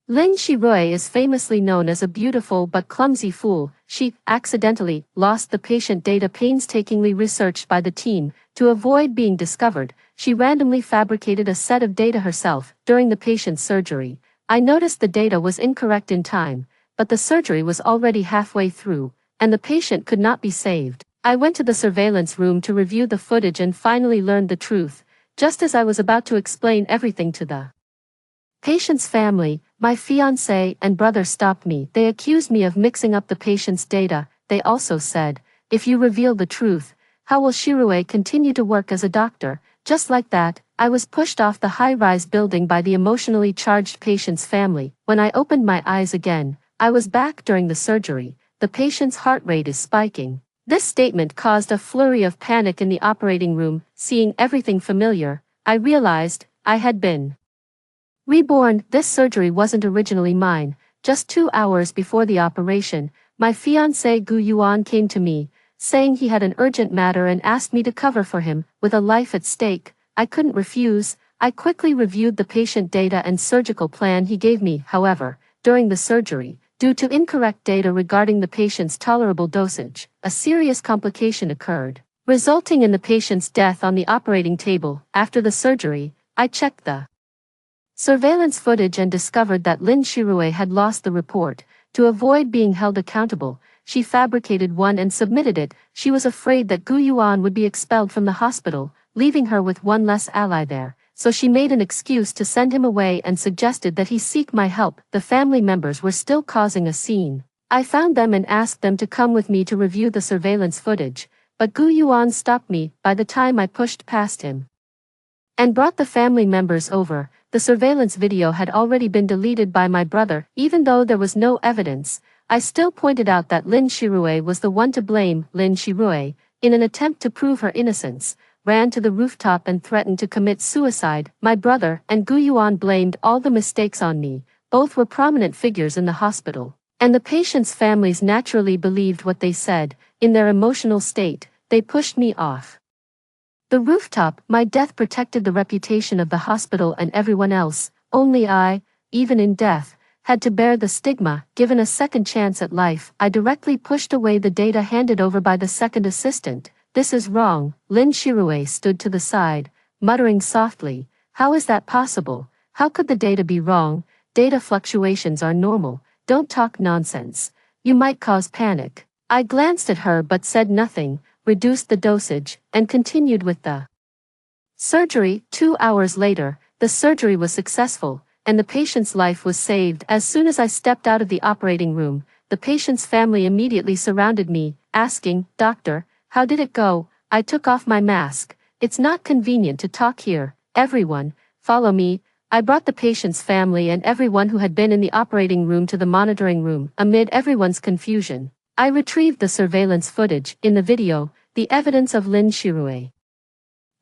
Lin Shirui is famously known as a beautiful but clumsy fool. She accidentally lost the patient data painstakingly researched by the team. To avoid being discovered, she randomly fabricated a set of data herself during the patient's surgery. I noticed the data was incorrect in time, but the surgery was already halfway through, and the patient could not be saved. I went to the surveillance room to review the footage and finally learned the truth, just as I was about to explain everything to the patient's family. My fiancé and brother stopped me. They accused me of mixing up the patient's data. They also said, if you reveal the truth, how will Shirui continue to work as a doctor? Just like that, I was pushed off the high-rise building by the emotionally charged patient's family. When I opened my eyes again, I was back during the surgery. The patient's heart rate is spiking. This statement caused a flurry of panic in the operating room. Seeing everything familiar, I realized I had been reborn. This surgery wasn't originally mine. Just 2 hours before the operation, my fiancé Gu Yuan came to me, saying he had an urgent matter and asked me to cover for him. With a life at stake, I couldn't refuse. I quickly reviewed the patient data and surgical plan he gave me. However, during the surgery, due to incorrect data regarding the patient's tolerable dosage, a serious complication occurred, resulting in the patient's death on the operating table. After the surgery, I checked the surveillance footage and discovered that Lin Shirui had lost the report. To avoid being held accountable, she fabricated one and submitted it. She was afraid that Gu Yuan would be expelled from the hospital, leaving her with one less ally there, so she made an excuse to send him away and suggested that he seek my help. The family members were still causing a scene. I found them and asked them to come with me to review the surveillance footage, but Gu Yuan stopped me. By the time I pushed past him and brought the family members over, the surveillance video had already been deleted by my brother. Even though there was no evidence, I still pointed out that Lin Shirui was the one to blame. Lin Shirui, in an attempt to prove her innocence, ran to the rooftop and threatened to commit suicide. My brother and Gu Yuan blamed all the mistakes on me. Both were prominent figures in the hospital, and the patients' families naturally believed what they said. In their emotional state, they pushed me off the rooftop. My death protected the reputation of the hospital and everyone else. Only I, even in death, had to bear the stigma. Given a second chance at life, I directly pushed away the data handed over by the second assistant. This is wrong. Lin Shirui stood to the side, muttering softly, how is that possible? How could the data be wrong? Data fluctuations are normal. Don't talk nonsense. You might cause panic. I glanced at her but said nothing, reduced the dosage, and continued with the surgery. 2 hours later, the surgery was successful, and the patient's life was saved. As soon as I stepped out of the operating room, the patient's family immediately surrounded me, asking, Doctor, how did it go? I took off my mask. It's not convenient to talk here. Everyone, follow me. I brought the patient's family and everyone who had been in the operating room to the monitoring room. Amid everyone's confusion, I retrieved the surveillance footage. In the video, the evidence of Lin Shirui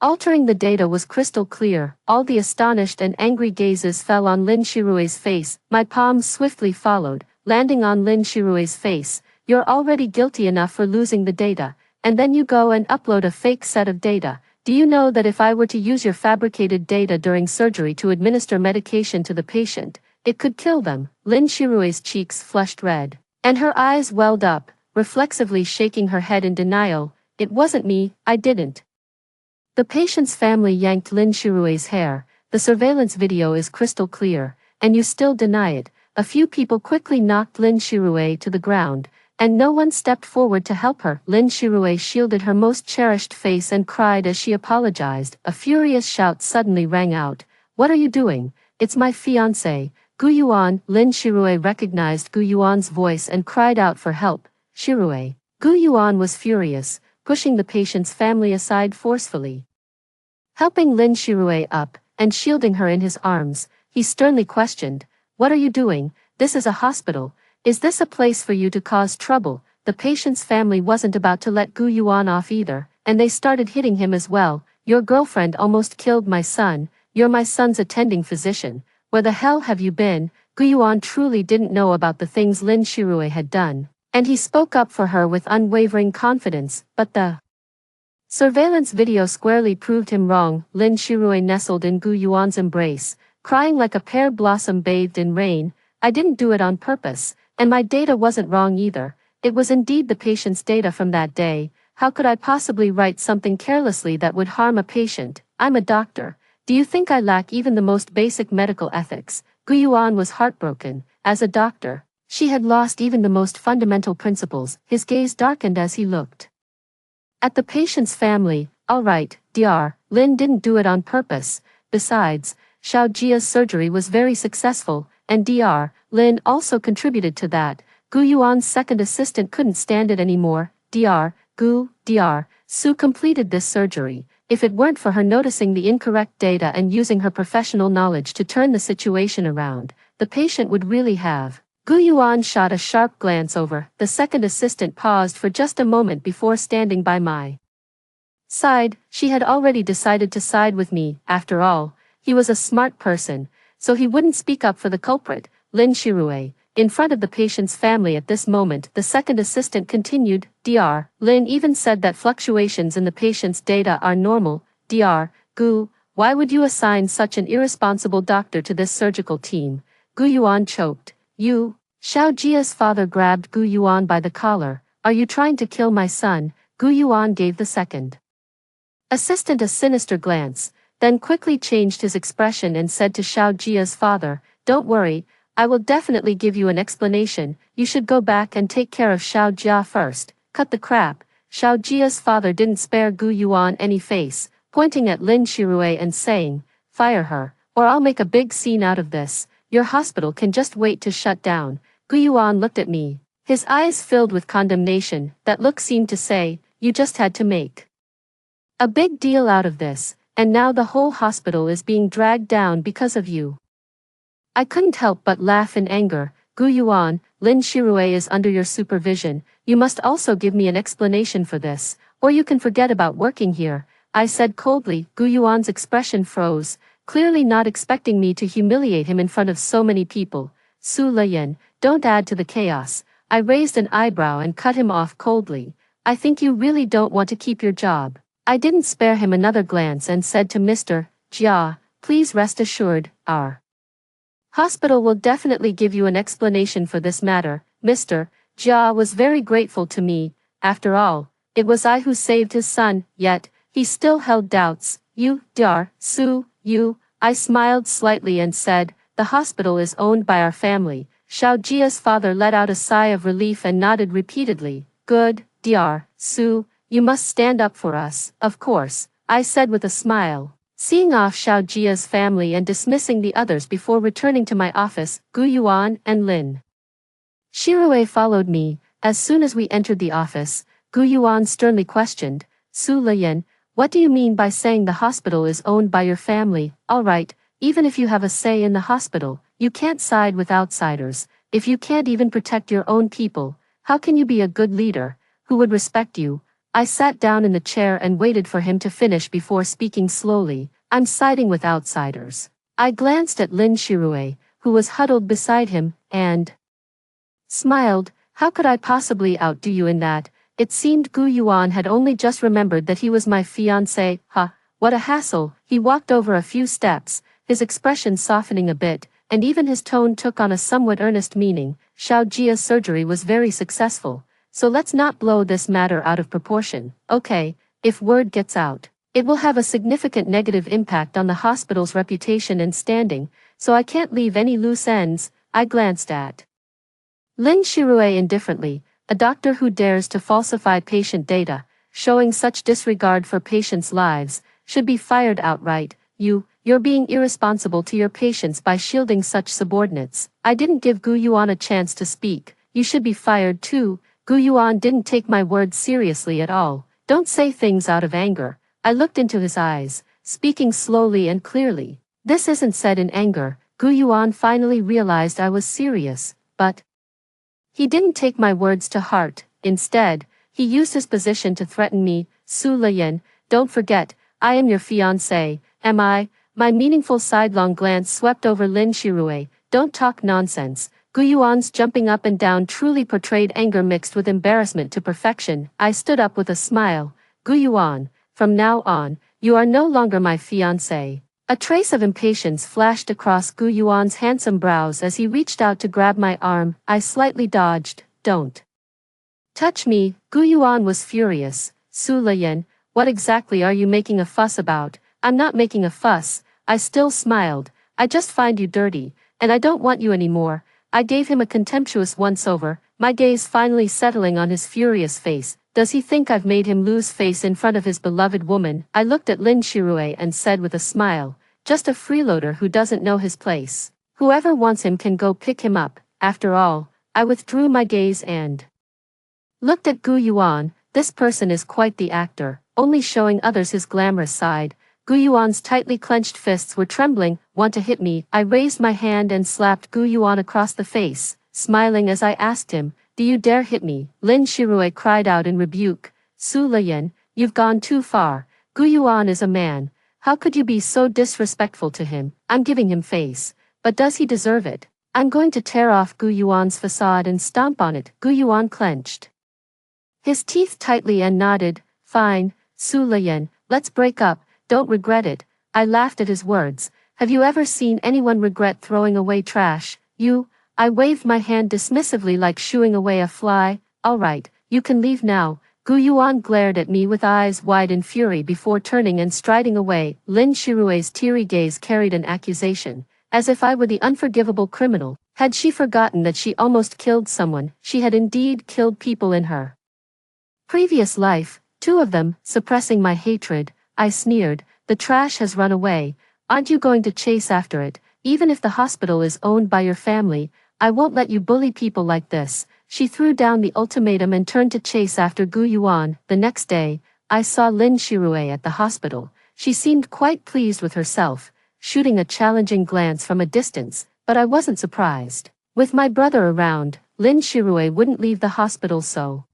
altering the data was crystal clear. All the astonished and angry gazes fell on Lin Shirui's face. My palms swiftly followed, landing on Lin Shirui's face. You're already guilty enough for losing the data, and then you go and upload a fake set of data. Do you know that if I were to use your fabricated data during surgery to administer medication to the patient, it could kill them? Lin Shirui's cheeks flushed red, and her eyes welled up, reflexively shaking her head in denial. It wasn't me, I didn't. The patient's family yanked Lin Shirui's hair. The surveillance video is crystal clear, and you still deny it. A few people quickly knocked Lin Shirui to the ground, and no one stepped forward to help her. Lin Shirui shielded her most cherished face and cried as she apologized. A furious shout suddenly rang out. What are you doing? It's my fiancé, Gu Yuan. Lin Shirui recognized Gu Yuan's voice and cried out for help. Shirui. Gu Yuan was furious, pushing the patient's family aside forcefully. Helping Lin Shirui up, and shielding her in his arms, he sternly questioned, What are you doing? This is a hospital. Is this a place for you to cause trouble? The patient's family wasn't about to let Gu Yuan off either, and they started hitting him as well. Your girlfriend almost killed my son. You're my son's attending physician. Where the hell have you been? Gu Yuan truly didn't know about the things Lin Shirui had done, and he spoke up for her with unwavering confidence, but the surveillance video squarely proved him wrong. Lin Shirui nestled in Gu Yuan's embrace, crying like a pear blossom bathed in rain. I didn't do it on purpose, and my data wasn't wrong either. It was indeed the patient's data from that day. How could I possibly write something carelessly that would harm a patient? I'm a doctor. Do you think I lack even the most basic medical ethics? Gu Yuan was heartbroken. As a doctor, she had lost even the most fundamental principles. His gaze darkened as he looked at the patient's family. All right, Dr. Lin didn't do it on purpose. Besides, Xiao Jia's surgery was very successful, and Dr. Lin also contributed to that. Gu Yuan's second assistant couldn't stand it anymore. Dr. Su completed this surgery. If it weren't for her noticing the incorrect data and using her professional knowledge to turn the situation around, the patient would really have. Gu Yuan shot a sharp glance over. The second assistant paused for just a moment before standing by my side. She had already decided to side with me. After all, he was a smart person, so he wouldn't speak up for the culprit, Lin Shirue. In front of the patient's family at this moment, the second assistant continued. Dr. Lin even said that fluctuations in the patient's data are normal. Dr. Gu, why would you assign such an irresponsible doctor to this surgical team? Gu Yuan choked. You. Xiao Jia's father grabbed Gu Yuan by the collar. Are you trying to kill my son? Gu Yuan gave the second assistant a sinister glance, then quickly changed his expression and said to Xiao Jia's father, don't worry, I will definitely give you an explanation. You should go back and take care of Xiao Jia first. Cut the crap. Xiao Jia's father didn't spare Gu Yuan any face, pointing at Lin Shirue and saying, fire her, or I'll make a big scene out of this. Your hospital can just wait to shut down. Gu Yuan looked at me, his eyes filled with condemnation. That look seemed to say, you just had to make a big deal out of this, and now the whole hospital is being dragged down because of you. I couldn't help but laugh in anger. Gu Yuan, Lin Shirue is under your supervision. You must also give me an explanation for this, or you can forget about working here, I said coldly. Gu Yuan's expression froze, clearly not expecting me to humiliate him in front of so many people. Su Liyan, don't add to the chaos. I raised an eyebrow and cut him off coldly. I think you really don't want to keep your job. I didn't spare him another glance and said to Mr. Jia, please rest assured, our hospital will definitely give you an explanation for this matter. Mr. Jia was very grateful to me. After all, it was I who saved his son, yet, he still held doubts. You, Dr. Su, you. I smiled slightly and said, the hospital is owned by our family. Xiao Jia's father let out a sigh of relief and nodded repeatedly. Good, Dr. Su, you must stand up for us. Of course, I said with a smile. Seeing off Xiao Jia's family and dismissing the others before returning to my office, Gu Yuan and Lin Shirue followed me. As soon as we entered the office, Gu Yuan sternly questioned, Su Liyan, what do you mean by saying the hospital is owned by your family? All right, even if you have a say in the hospital, you can't side with outsiders. If you can't even protect your own people, how can you be a good leader? Who would respect you? I sat down in the chair and waited for him to finish before speaking slowly. I'm siding with outsiders. I glanced at Lin Shirue, who was huddled beside him, and smiled. How could I possibly outdo you in that? It seemed Gu Yuan had only just remembered that he was my fiancé. What a hassle. He walked over a few steps, his expression softening a bit, and even his tone took on a somewhat earnest meaning. Xiao Jia's surgery was very successful, so let's not blow this matter out of proportion. Okay, if word gets out, it will have a significant negative impact on the hospital's reputation and standing, so I can't leave any loose ends. I glanced at Lin Shirue indifferently. A doctor who dares to falsify patient data, showing such disregard for patients' lives, should be fired outright. You're being irresponsible to your patients by shielding such subordinates. I didn't give Gu Yuan a chance to speak. You should be fired too. Gu Yuan didn't take my words seriously at all. Don't say things out of anger. I looked into his eyes, speaking slowly and clearly. This isn't said in anger. Gu Yuan finally realized I was serious, but he didn't take my words to heart. Instead, he used his position to threaten me. Su Liyan, don't forget, I am your fiancé, am I? My meaningful sidelong glance swept over Lin Shirue. Don't talk nonsense. Gu Yuan's jumping up and down truly portrayed anger mixed with embarrassment to perfection. I stood up with a smile. Gu Yuan, from now on, you are no longer my fiancé. A trace of impatience flashed across Gu Yuan's handsome brows as he reached out to grab my arm. I slightly dodged. Don't touch me. Gu Yuan was furious. Su Liyan, what exactly are you making a fuss about? I'm not making a fuss. I still smiled. I just find you dirty, and I don't want you anymore. I gave him a contemptuous once-over, my gaze finally settling on his furious face. Does he think I've made him lose face in front of his beloved woman? I looked at Lin Shirue and said with a smile, just a freeloader who doesn't know his place. Whoever wants him can go pick him up. After all, I withdrew my gaze and looked at Gu Yuan. This person is quite the actor, only showing others his glamorous side. Gu Yuan's tightly clenched fists were trembling. Want to hit me? I raised my hand and slapped Gu Yuan across the face, smiling as I asked him, do you dare hit me? Lin Shirue cried out in rebuke. Su Liyan, you've gone too far. Gu Yuan is a man. How could you be so disrespectful to him? I'm giving him face. But does he deserve it? I'm going to tear off Gu Yuan's facade and stomp on it. Gu Yuan clenched his teeth tightly and nodded. Fine, Su Liyan, let's break up. Don't regret it. I laughed at his words. Have you ever seen anyone regret throwing away trash? You? I waved my hand dismissively like shooing away a fly. All right, you can leave now. Gu Yuan glared at me with eyes wide in fury before turning and striding away. Lin Shirue's teary gaze carried an accusation, as if I were the unforgivable criminal. Had she forgotten that she almost killed someone? She had indeed killed people in her previous life, 2 of them. Suppressing my hatred, I sneered, the trash has run away. Aren't you going to chase after it? Even if the hospital is owned by your family, I won't let you bully people like this. She threw down the ultimatum and turned to chase after Gu Yuan. The next day, I saw Lin Shirue at the hospital. She seemed quite pleased with herself, shooting a challenging glance from a distance, but I wasn't surprised. With my brother around, Lin Shirue wouldn't leave the hospital so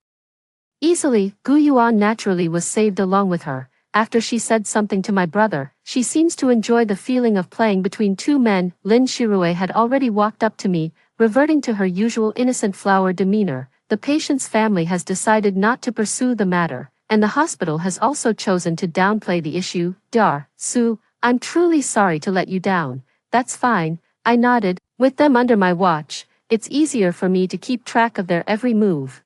easily. Gu Yuan naturally was saved along with her. After she said something to my brother, she seems to enjoy the feeling of playing between 2 men. Lin Shirue had already walked up to me, reverting to her usual innocent flower demeanor. The patient's family has decided not to pursue the matter, and the hospital has also chosen to downplay the issue. Dar, Su, I'm truly sorry to let you down. That's fine, I nodded. With them under my watch, it's easier for me to keep track of their every move.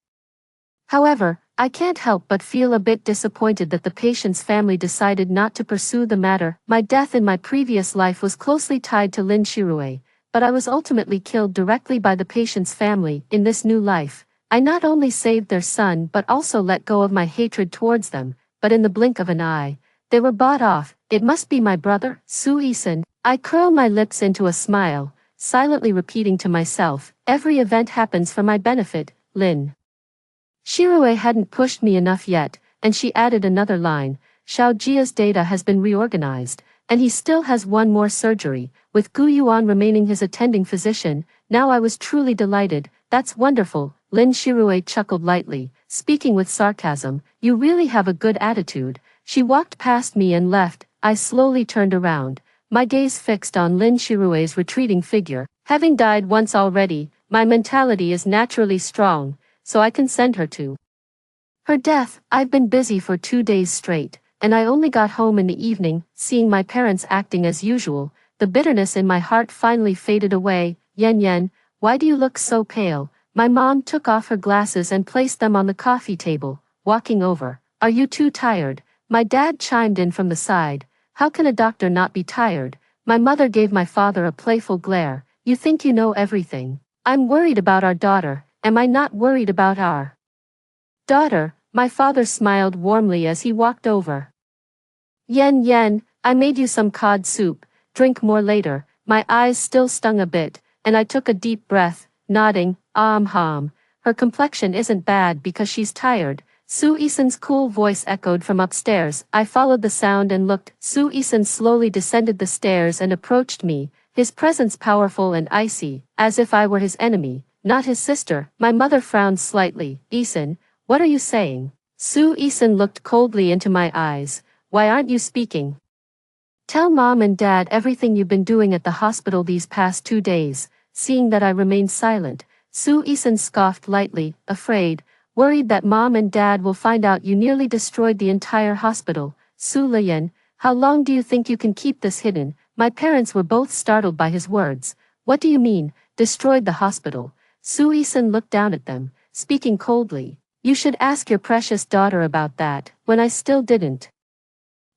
However, I can't help but feel a bit disappointed that the patient's family decided not to pursue the matter. My death in my previous life was closely tied to Lin Shirue, but I was ultimately killed directly by the patient's family. In this new life, I not only saved their son but also let go of my hatred towards them, but in the blink of an eye, they were bought off. It must be my brother, Su Isan. I curled my lips into a smile, silently repeating to myself, every event happens for my benefit. Lin Shirue hadn't pushed me enough yet, and she added another line, Xiao Jia's data has been reorganized, and he still has 1 more surgery, with Gu Yuan remaining his attending physician. Now I was truly delighted. That's wonderful. Lin Shirue chuckled lightly, speaking with sarcasm, you really have a good attitude. She walked past me and left. I slowly turned around, my gaze fixed on Lin Shirue's retreating figure. Having died once already, my mentality is naturally strong, so I can send her to her death. I've been busy for 2 days straight, and I only got home in the evening. Seeing my parents acting as usual, the bitterness in my heart finally faded away. Yan, why do you look so pale? My mom took off her glasses and placed them on the coffee table, walking over. Are you too tired? My dad chimed in from the side. How can a doctor not be tired? My mother gave my father a playful glare. You think you know everything. I'm worried about our daughter. Am I not worried about our daughter? My father smiled warmly as he walked over. Yan, I made you some cod soup. Drink more later. My eyes still stung a bit, and I took a deep breath, nodding. Her complexion isn't bad because she's tired. Su Isan's cool voice echoed from upstairs. I followed the sound and looked. Su Isan slowly descended the stairs and approached me, his presence powerful and icy, as if I were his enemy, not his sister. My mother frowned slightly. Isan, what are you saying? Su Isan looked coldly into my eyes. Why aren't you speaking? Tell mom and dad everything you've been doing at the hospital these past 2 days. Seeing that I remained silent, Su Isan scoffed lightly, afraid, worried that mom and dad will find out you nearly destroyed the entire hospital. Su Liyan, how long do you think you can keep this hidden? My parents were both startled by his words. What do you mean, destroyed the hospital? Su Isan looked down at them, speaking coldly. You should ask your precious daughter about that, when I still didn't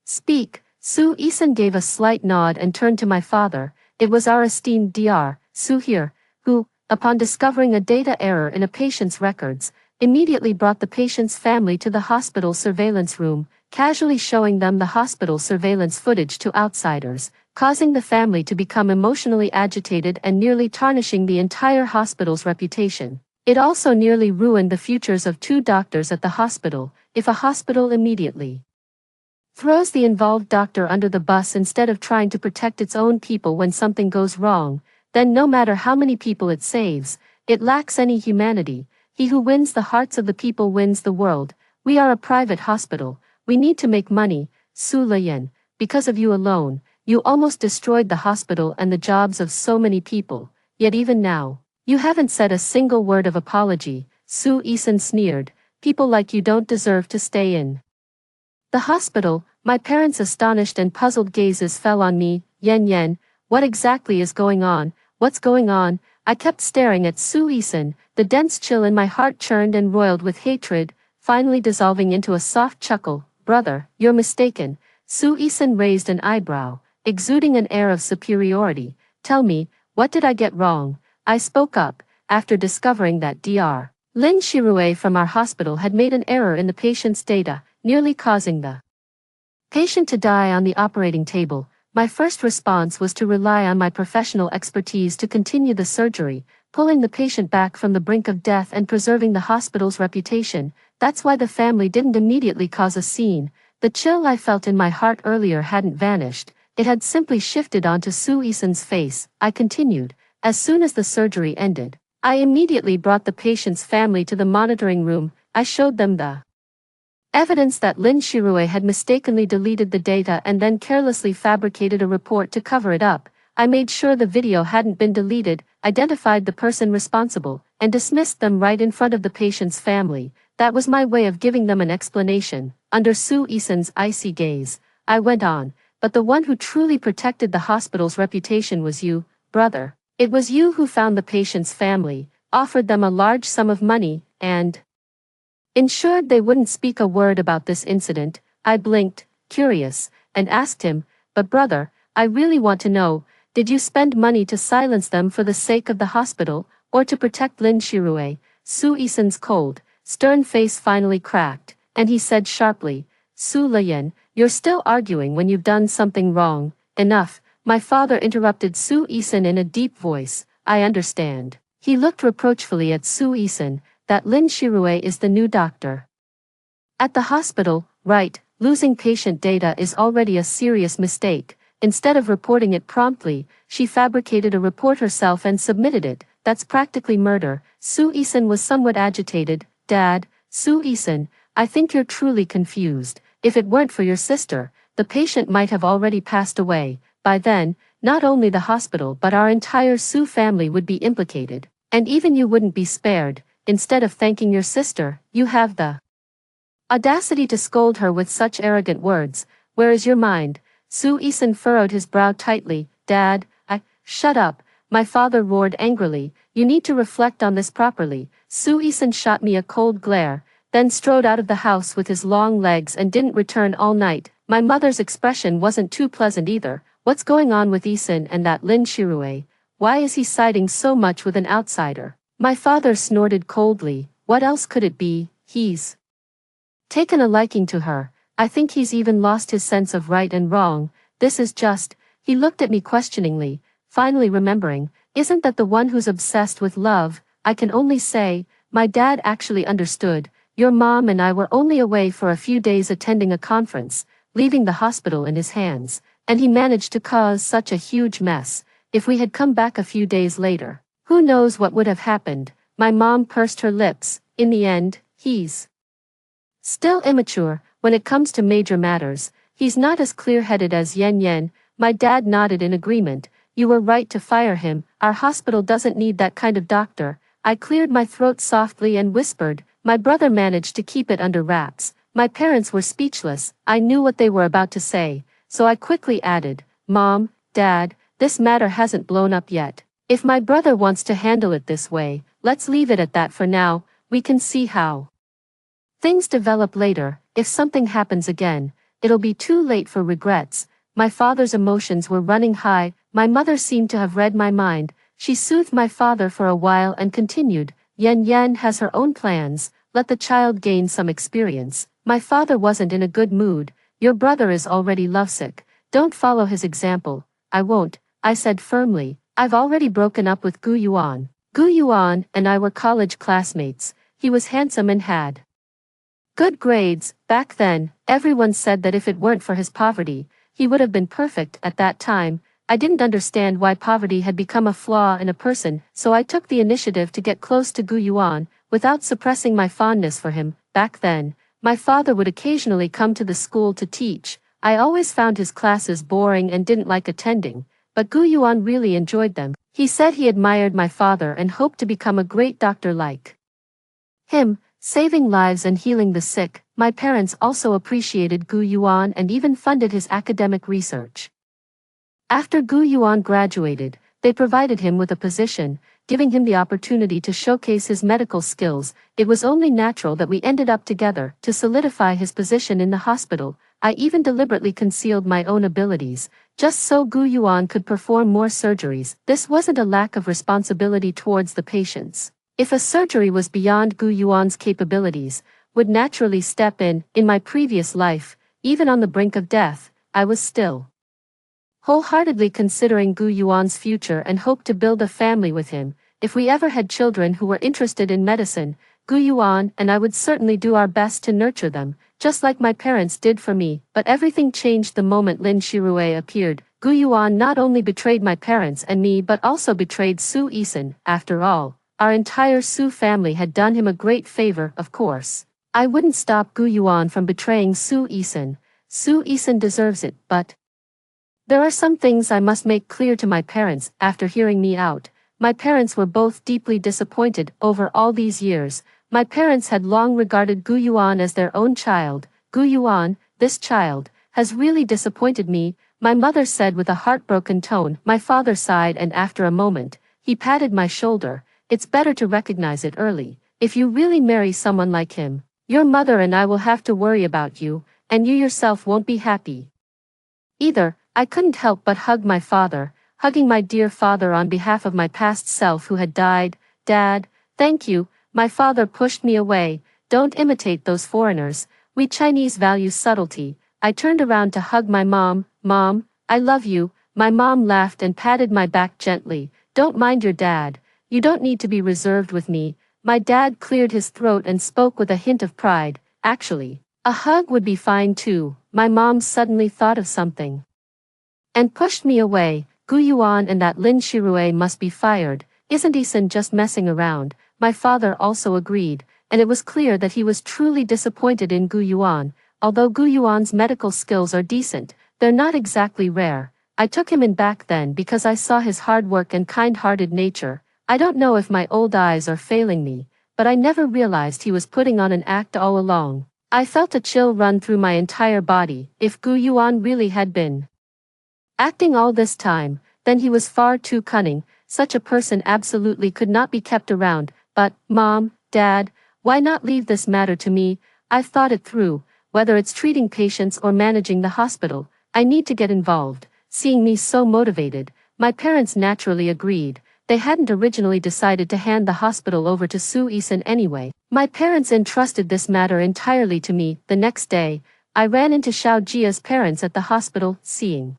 speak. Su Isan gave a slight nod and turned to my father. It was our esteemed Dr. forHer, who, upon discovering a data error in a patient's records, immediately brought the patient's family to the hospital surveillance room, casually showing them the hospital surveillance footage to outsiders, causing the family to become emotionally agitated and nearly tarnishing the entire hospital's reputation. It also nearly ruined the futures of 2 doctors at the hospital. If a hospital immediately throws the involved doctor under the bus instead of trying to protect its own people when something goes wrong, then no matter how many people it saves, it lacks any humanity. He who wins the hearts of the people wins the world. We are a private hospital. We need to make money. Su Lian, because of you alone, you almost destroyed the hospital and the jobs of so many people. Yet even now, you haven't said a single word of apology. Su Isan sneered. People like you don't deserve to stay in the hospital. My parents' astonished and puzzled gazes fell on me. Yen, what exactly is going on? What's going on? I kept staring at Su Isan. The dense chill in my heart churned and roiled with hatred, finally dissolving into a soft chuckle. Brother, you're mistaken. Su Isan raised an eyebrow, exuding an air of superiority. Tell me, what did I get wrong? I spoke up, after discovering that Dr. Lin Shirue from our hospital had made an error in the patient's data, nearly causing the patient to die on the operating table. My first response was to rely on my professional expertise to continue the surgery, pulling the patient back from the brink of death and preserving the hospital's reputation. That's why the family didn't immediately cause a scene. The chill I felt in my heart earlier hadn't vanished, it had simply shifted onto Su Isan's face. I continued. As soon as the surgery ended, I immediately brought the patient's family to the monitoring room. I showed them the evidence that Lin Shirue had mistakenly deleted the data and then carelessly fabricated a report to cover it up. I made sure the video hadn't been deleted, identified the person responsible, and dismissed them right in front of the patient's family. That was my way of giving them an explanation. Under Su Isan's icy gaze, I went on, but the one who truly protected the hospital's reputation was you, brother. It was you who found the patient's family, offered them a large sum of money, and ensured they wouldn't speak a word about this incident. I blinked, curious, and asked him, but brother, I really want to know, did you spend money to silence them for the sake of the hospital, or to protect Lin Shirue? Su Isan's cold, stern face finally cracked, and he said sharply, Su Lian, you're still arguing when you've done something wrong. Enough. My father interrupted Su Isan in a deep voice. I understand. He looked reproachfully at Su Isan, that Lin Shirue is the new doctor at the hospital, right? Losing patient data is already a serious mistake. Instead of reporting it promptly, she fabricated a report herself and submitted it. That's practically murder. Su Isan was somewhat agitated. Dad, Su Isan, I think you're truly confused. If it weren't for your sister, the patient might have already passed away. By then, not only the hospital but our entire Su family would be implicated, and even you wouldn't be spared. Instead of thanking your sister, you have the audacity to scold her with such arrogant words. Where is your mind? Su Isan furrowed his brow tightly. Dad, shut up, my father roared angrily. You need to reflect on this properly. Su Isan shot me a cold glare, then strode out of the house with his long legs and didn't return all night. My mother's expression wasn't too pleasant either. What's going on with Isan and that Lin Shirue? Why is he siding so much with an outsider? My father snorted coldly. What else could it be? He's taken a liking to her. I think he's even lost his sense of right and wrong. This is just. He looked at me questioningly, finally remembering, isn't that the one who's obsessed with love? I can only say, my dad actually understood. Your mom and I were only away for a few days attending a conference, leaving the hospital in his hands, and he managed to cause such a huge mess. If we had come back a few days later, who knows what would have happened? My mom pursed her lips. In the end, he's still immature when it comes to major matters. He's not as clear-headed as Yen. My dad nodded in agreement. You were right to fire him. Our hospital doesn't need that kind of doctor. I cleared my throat softly and whispered. My brother managed to keep it under wraps. My parents were speechless. I knew what they were about to say, so I quickly added, Mom, Dad, this matter hasn't blown up yet. If my brother wants to handle it this way, let's leave it at that for now, we can see how things develop later. If something happens again, it'll be too late for regrets. My father's emotions were running high. My mother seemed to have read my mind. She soothed my father for a while and continued, Yan has her own plans, let the child gain some experience. My father wasn't in a good mood. Your brother is already lovesick. Don't follow his example. I won't, I said firmly. I've already broken up with Gu Yuan. Gu Yuan and I were college classmates. He was handsome and had good grades. Back then, everyone said that if it weren't for his poverty, he would have been perfect. At that time, I didn't understand why poverty had become a flaw in a person, so I took the initiative to get close to Gu Yuan, without suppressing my fondness for him. Back then, my father would occasionally come to the school to teach. I always found his classes boring and didn't like attending, but Gu Yuan really enjoyed them. He said he admired my father and hoped to become a great doctor like him, saving lives and healing the sick. My parents also appreciated Gu Yuan and even funded his academic research. After Gu Yuan graduated, they provided him with a position, giving him the opportunity to showcase his medical skills. It was only natural that we ended up together. To solidify his position in the hospital, I even deliberately concealed my own abilities, just so Gu Yuan could perform more surgeries. This wasn't a lack of responsibility towards the patients. If a surgery was beyond Gu Yuan's capabilities, would naturally step in. In my previous life, even on the brink of death, I was still wholeheartedly considering Gu Yuan's future and hoped to build a family with him. If we ever had children who were interested in medicine, Gu Yuan and I would certainly do our best to nurture them, just like my parents did for me. But everything changed the moment Lin Shirue appeared. Gu Yuan not only betrayed my parents and me but also betrayed Su Yisan. After all, our entire Su family had done him a great favor. Of course, I wouldn't stop Gu Yuan from betraying Su Yisan. Su Yisan deserves it, but there are some things I must make clear to my parents. After hearing me out, my parents were both deeply disappointed. Over all these years, my parents had long regarded Gu Yuan as their own child. Gu Yuan, this child, has really disappointed me, my mother said with a heartbroken tone. My father sighed and after a moment, he patted my shoulder. It's better to recognize it early. If you really marry someone like him, your mother and I will have to worry about you, and you yourself won't be happy either. I couldn't help but hug my father, hugging my dear father on behalf of my past self who had died. Dad, thank you. My father pushed me away. Don't imitate those foreigners. We Chinese value subtlety. I turned around to hug my mom. Mom, I love you. My mom laughed and patted my back gently. Don't mind your dad. You don't need to be reserved with me. My dad cleared his throat and spoke with a hint of pride. Actually, a hug would be fine too. My mom suddenly thought of something and pushed me away. Gu Yuan and that Lin Shirue must be fired. Isn't Yisan just messing around? My father also agreed, and it was clear that he was truly disappointed in Gu Yuan. Although Gu Yuan's medical skills are decent, they're not exactly rare. I took him in back then because I saw his hard work and kind-hearted nature. I don't know if my old eyes are failing me, but I never realized he was putting on an act all along. I felt a chill run through my entire body. If Gu Yuan really had been acting all this time, then he was far too cunning. Such a person absolutely could not be kept around. But, Mom, Dad, why not leave this matter to me? I've thought it through. Whether it's treating patients or managing the hospital, I need to get involved. Seeing me so motivated, my parents naturally agreed. They hadn't originally decided to hand the hospital over to Su Yisan anyway. My parents entrusted this matter entirely to me. The next day, I ran into Xiao Jia's parents at the hospital. Seeing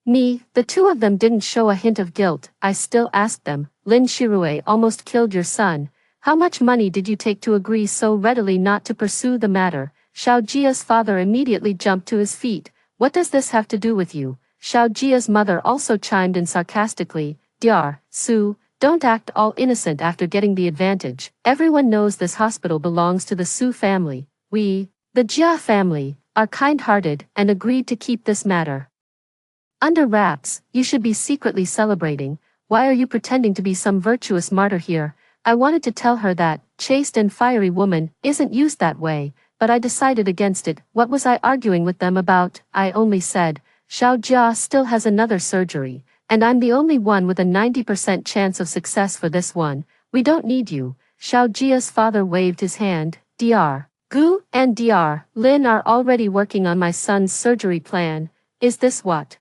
me, the two of them didn't show a hint of guilt. I still asked them, Lin Shirue almost killed your son. How much money did you take to agree so readily not to pursue the matter? Xiao Jia's father immediately jumped to his feet. What does this have to do with you? Xiao Jia's mother also chimed in sarcastically. Dr. Su, don't act all innocent after getting the advantage. Everyone knows this hospital belongs to the Su family. We, the Jia family, are kind-hearted and agreed to keep this matter under wraps. You should be secretly celebrating. Why are you pretending to be some virtuous martyr here? I wanted to tell her that chaste and fiery woman isn't used that way, but I decided against it. What was I arguing with them about? I only said, Xiao Jia still has another surgery, and I'm the only one with a 90% chance of success for this one. We don't need you. Xiao Jia's father waved his hand. Dr. Gu and Dr. Lin are already working on my son's surgery plan. Is this what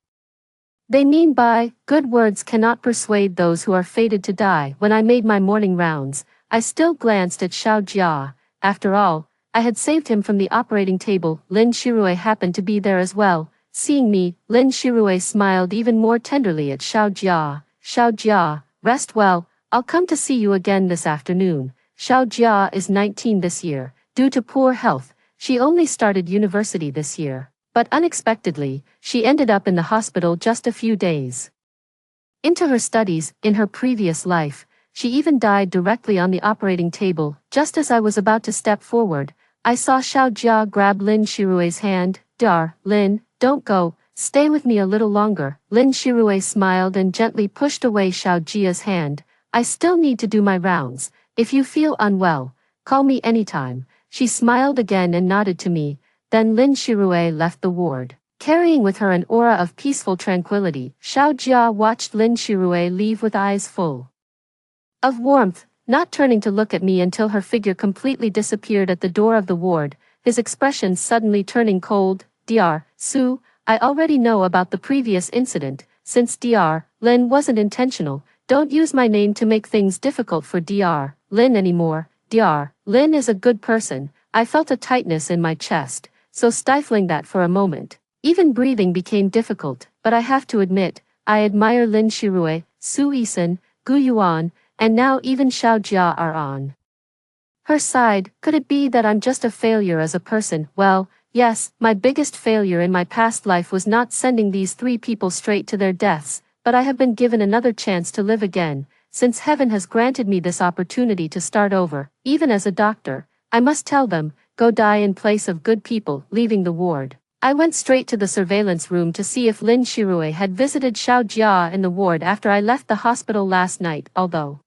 they mean by good words cannot persuade those who are fated to die? When I made my morning rounds, I still glanced at Xiao Jia. After all, I had saved him from the operating table. Lin Shirue happened to be there as well. Seeing me, Lin Shirue smiled even more tenderly at Xiao Jia. Xiao Jia, rest well, I'll come to see you again this afternoon. Xiao Jia is 19 this year. Due to poor health, she only started university this year. But unexpectedly, she ended up in the hospital just a few days into her studies. In her previous life, she even died directly on the operating table. Just as I was about to step forward, I saw Xiao Jia grab Lin Shirue's hand. Dar, Lin, don't go, stay with me a little longer. Lin Shirue smiled and gently pushed away Xiao Jia's hand. I still need to do my rounds. If you feel unwell, call me anytime. She smiled again and nodded to me. Then Lin Shirue left the ward, carrying with her an aura of peaceful tranquility. Xiao Jia watched Lin Shirue leave with eyes full of warmth, not turning to look at me until her figure completely disappeared at the door of the ward, his expression suddenly turning cold. Dr. Su, I already know about the previous incident. Since Dr. Lin wasn't intentional, don't use my name to make things difficult for Dr. Lin anymore. Dr. Lin is a good person. I felt a tightness in my chest, so stifling that for a moment, even breathing became difficult. But I have to admit, I admire Lin Shirue, Su Yisan, Gu Yuan, and now even Xiao Jia are on her side. Could it be that I'm just a failure as a person? Well, yes, my biggest failure in my past life was not sending these three people straight to their deaths, but I have been given another chance to live again. Since heaven has granted me this opportunity to start over, even as a doctor, I must tell them, go die in place of good people. Leaving the ward, I went straight to the surveillance room to see if Lin Shirue had visited Xiao Jia in the ward after I left the hospital last night. Although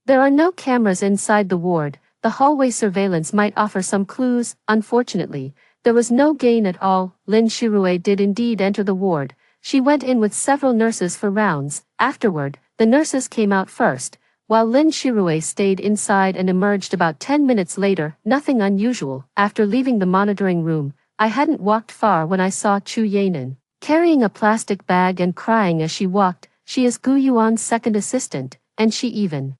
there are no cameras inside the ward, the hallway surveillance might offer some clues. Unfortunately, there was no gain at all. Lin Shirue did indeed enter the ward. She went in with several nurses for rounds. Afterward, the nurses came out first, while Lin Shirue stayed inside and emerged about 10 minutes later. Nothing unusual. After leaving the monitoring room, I hadn't walked far when I saw Chu Yanan, carrying a plastic bag and crying as she walked. She is Gu Yuan's second assistant, and she even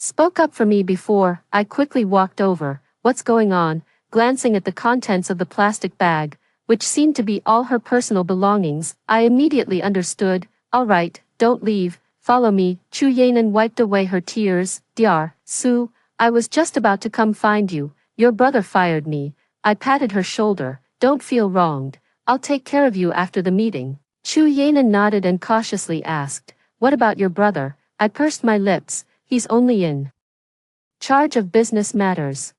spoke up for me before I quickly walked over. What's going on? Glancing at the contents of the plastic bag, which seemed to be all her personal belongings, I immediately understood. All right, don't leave, follow me. Chu Yanan wiped away her tears. Dr. Su, I was just about to come find you. Your brother fired me. I patted her shoulder. Don't feel wronged. I'll take care of you after the meeting. Chu Yanan nodded and cautiously asked, what about your brother? I pursed my lips. He's only in charge of business matters.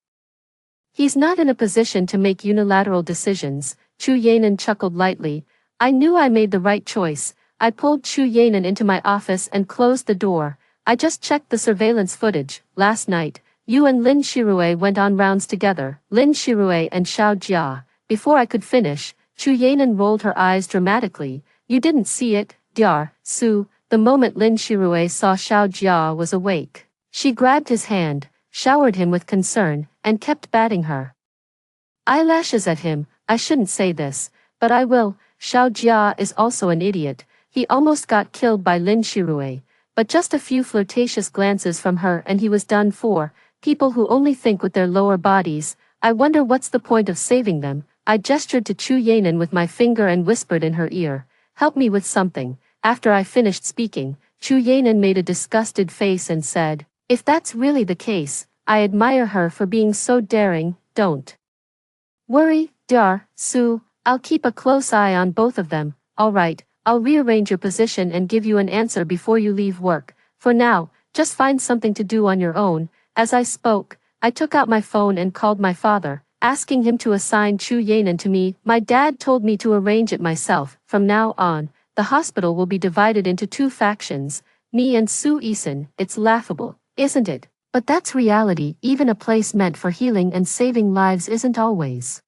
He's not in a position to make unilateral decisions. Chu Yanan chuckled lightly. I knew I made the right choice. I pulled Chu Yanan into my office and closed the door. I just checked the surveillance footage. Last night, you and Lin Shirue went on rounds together. Lin Shirue and Xiao Jia. Before I could finish, Chu Yanan rolled her eyes dramatically. You didn't see it, Dr. Su. The moment Lin Shirue saw Xiao Jia was awake, she grabbed his hand, showered him with concern, and kept batting her eyelashes at him. I shouldn't say this, but I will. Xiao Jia is also an idiot. He almost got killed by Lin Shirue, but just a few flirtatious glances from her and he was done for. People who only think with their lower bodies. I wonder what's the point of saving them. I gestured to Chu Yanan with my finger and whispered in her ear, help me with something. After I finished speaking, Chu Yanan made a disgusted face and said, if that's really the case, I admire her for being so daring. Don't worry, Dr. Su, I'll keep a close eye on both of them. All right, I'll rearrange your position and give you an answer before you leave work. For now, just find something to do on your own. As I spoke, I took out my phone and called my father, asking him to assign Chu Yanan to me. My dad told me to arrange it myself. From now on, the hospital will be divided into two factions, me and Su Yisan. It's laughable, isn't it? But that's reality. Even a place meant for healing and saving lives isn't always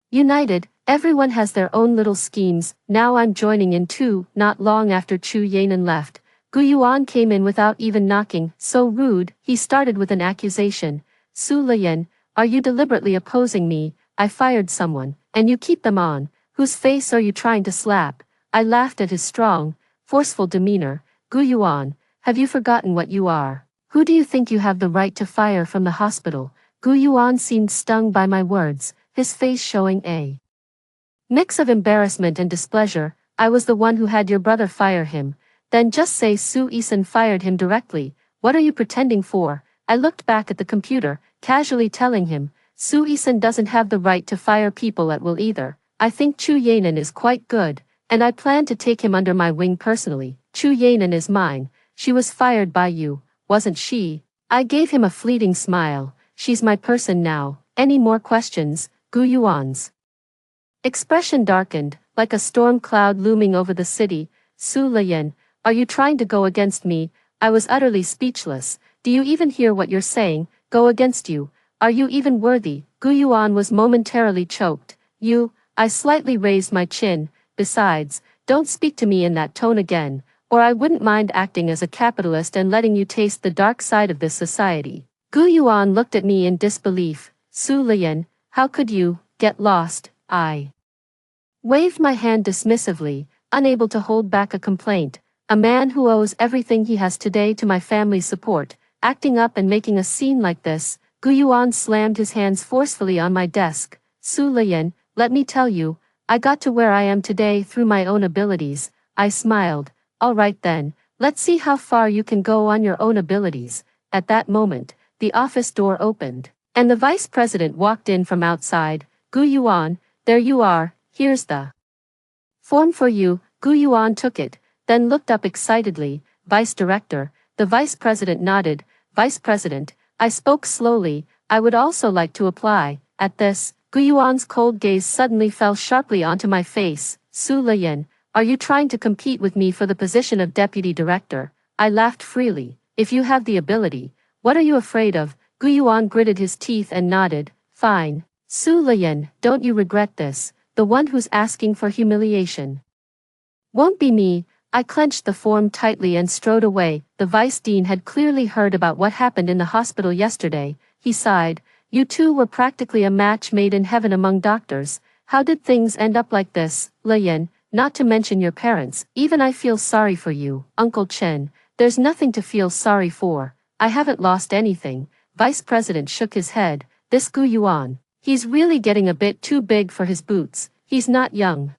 united. Everyone has their own little schemes, now I'm joining in too. Not long after Chu Yanan left, Gu Yuan came in without even knocking. So rude, he started with an accusation. Su Lian, are you deliberately opposing me? I fired someone, and you keep them on. Whose face are you trying to slap? I laughed at his strong, forceful demeanor. Gu Yuan, have you forgotten what you are? Who do you think you have the right to fire from the hospital? Gu Yuan seemed stung by my words, his face showing a mix of embarrassment and displeasure. I was the one who had your brother fire him. Then just say Su Isan fired him directly. What are you pretending for? I looked back at the computer, casually telling him, Su Isan doesn't have the right to fire people at will either. I think Chu Yanan is quite good, and I plan to take him under my wing personally. Chu Yanan is mine. She was fired by you, wasn't she? I gave him a fleeting smile. She's my person now. Any more questions? Gu Yuan's expression darkened, like a storm cloud looming over the city. Su Lian, are you trying to go against me? I was utterly speechless. Do you even hear what you're saying? Go against you? Are you even worthy? Gu Yuan was momentarily choked. You, I slightly raised my chin. Besides, don't speak to me in that tone again, or I wouldn't mind acting as a capitalist and letting you taste the dark side of this society. Gu Yuan looked at me in disbelief. Su Lian, how could you? Get lost. I waved my hand dismissively, unable to hold back a complaint. A man who owes everything he has today to my family's support, acting up and making a scene like this. Gu Yuan slammed his hands forcefully on my desk. Su Lian, let me tell you, I got to where I am today through my own abilities. I smiled. All right then, let's see how far you can go on your own abilities. At that moment, the office door opened, and the vice president walked in from outside. Gu Yuan, there you are, here's the form for you. Gu Yuan took it, then looked up excitedly. Vice Director. The vice president nodded. Vice President, I spoke slowly, I would also like to apply. At this, Gu Yuan's cold gaze suddenly fell sharply onto my face. Su Lian, are you trying to compete with me for the position of deputy director? I laughed freely. If you have the ability, what are you afraid of? Gu Yuan gritted his teeth and nodded. Fine. Su Lian, don't you regret this? The one who's asking for humiliation won't be me. I clenched the form tightly and strode away. The vice dean had clearly heard about what happened in the hospital yesterday. He sighed. You two were practically a match made in heaven among doctors. How did things end up like this, Lian? Not to mention your parents. Even I feel sorry for you, Uncle Chen. There's nothing to feel sorry for. I haven't lost anything. Vice President shook his head. This Gu Yuan, he's really getting a bit too big for his boots. He's not young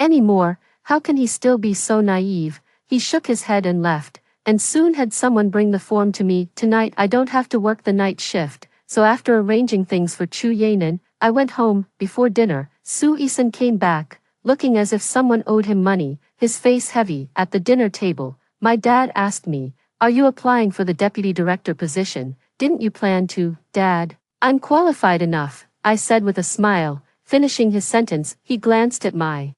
anymore. How can he still be so naive? He shook his head and left, and soon had someone bring the form to me. Tonight I don't have to work the night shift, so after arranging things for Chu Yanan, I went home. Before dinner, Su Isan came back, looking as if someone owed him money, his face heavy. At the dinner table, my dad asked me, are you applying for the deputy director position? Didn't you plan to, Dad? I'm qualified enough, I said with a smile. Finishing his sentence, he glanced at my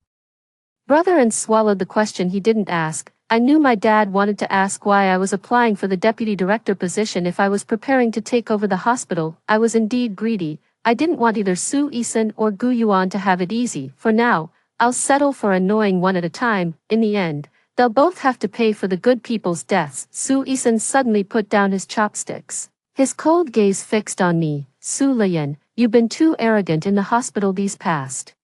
brother and swallowed the question he didn't ask. I knew my dad wanted to ask why I was applying for the deputy director position if I was preparing to take over the hospital. I was indeed greedy. I didn't want either Su Isan or Gu Yuan to have it easy. For now, I'll settle for annoying one at a time. In the end, they'll both have to pay for the good people's deaths. Su Isan suddenly put down his chopsticks, his cold gaze fixed on me. Su Lian, you've been too arrogant in the hospital these past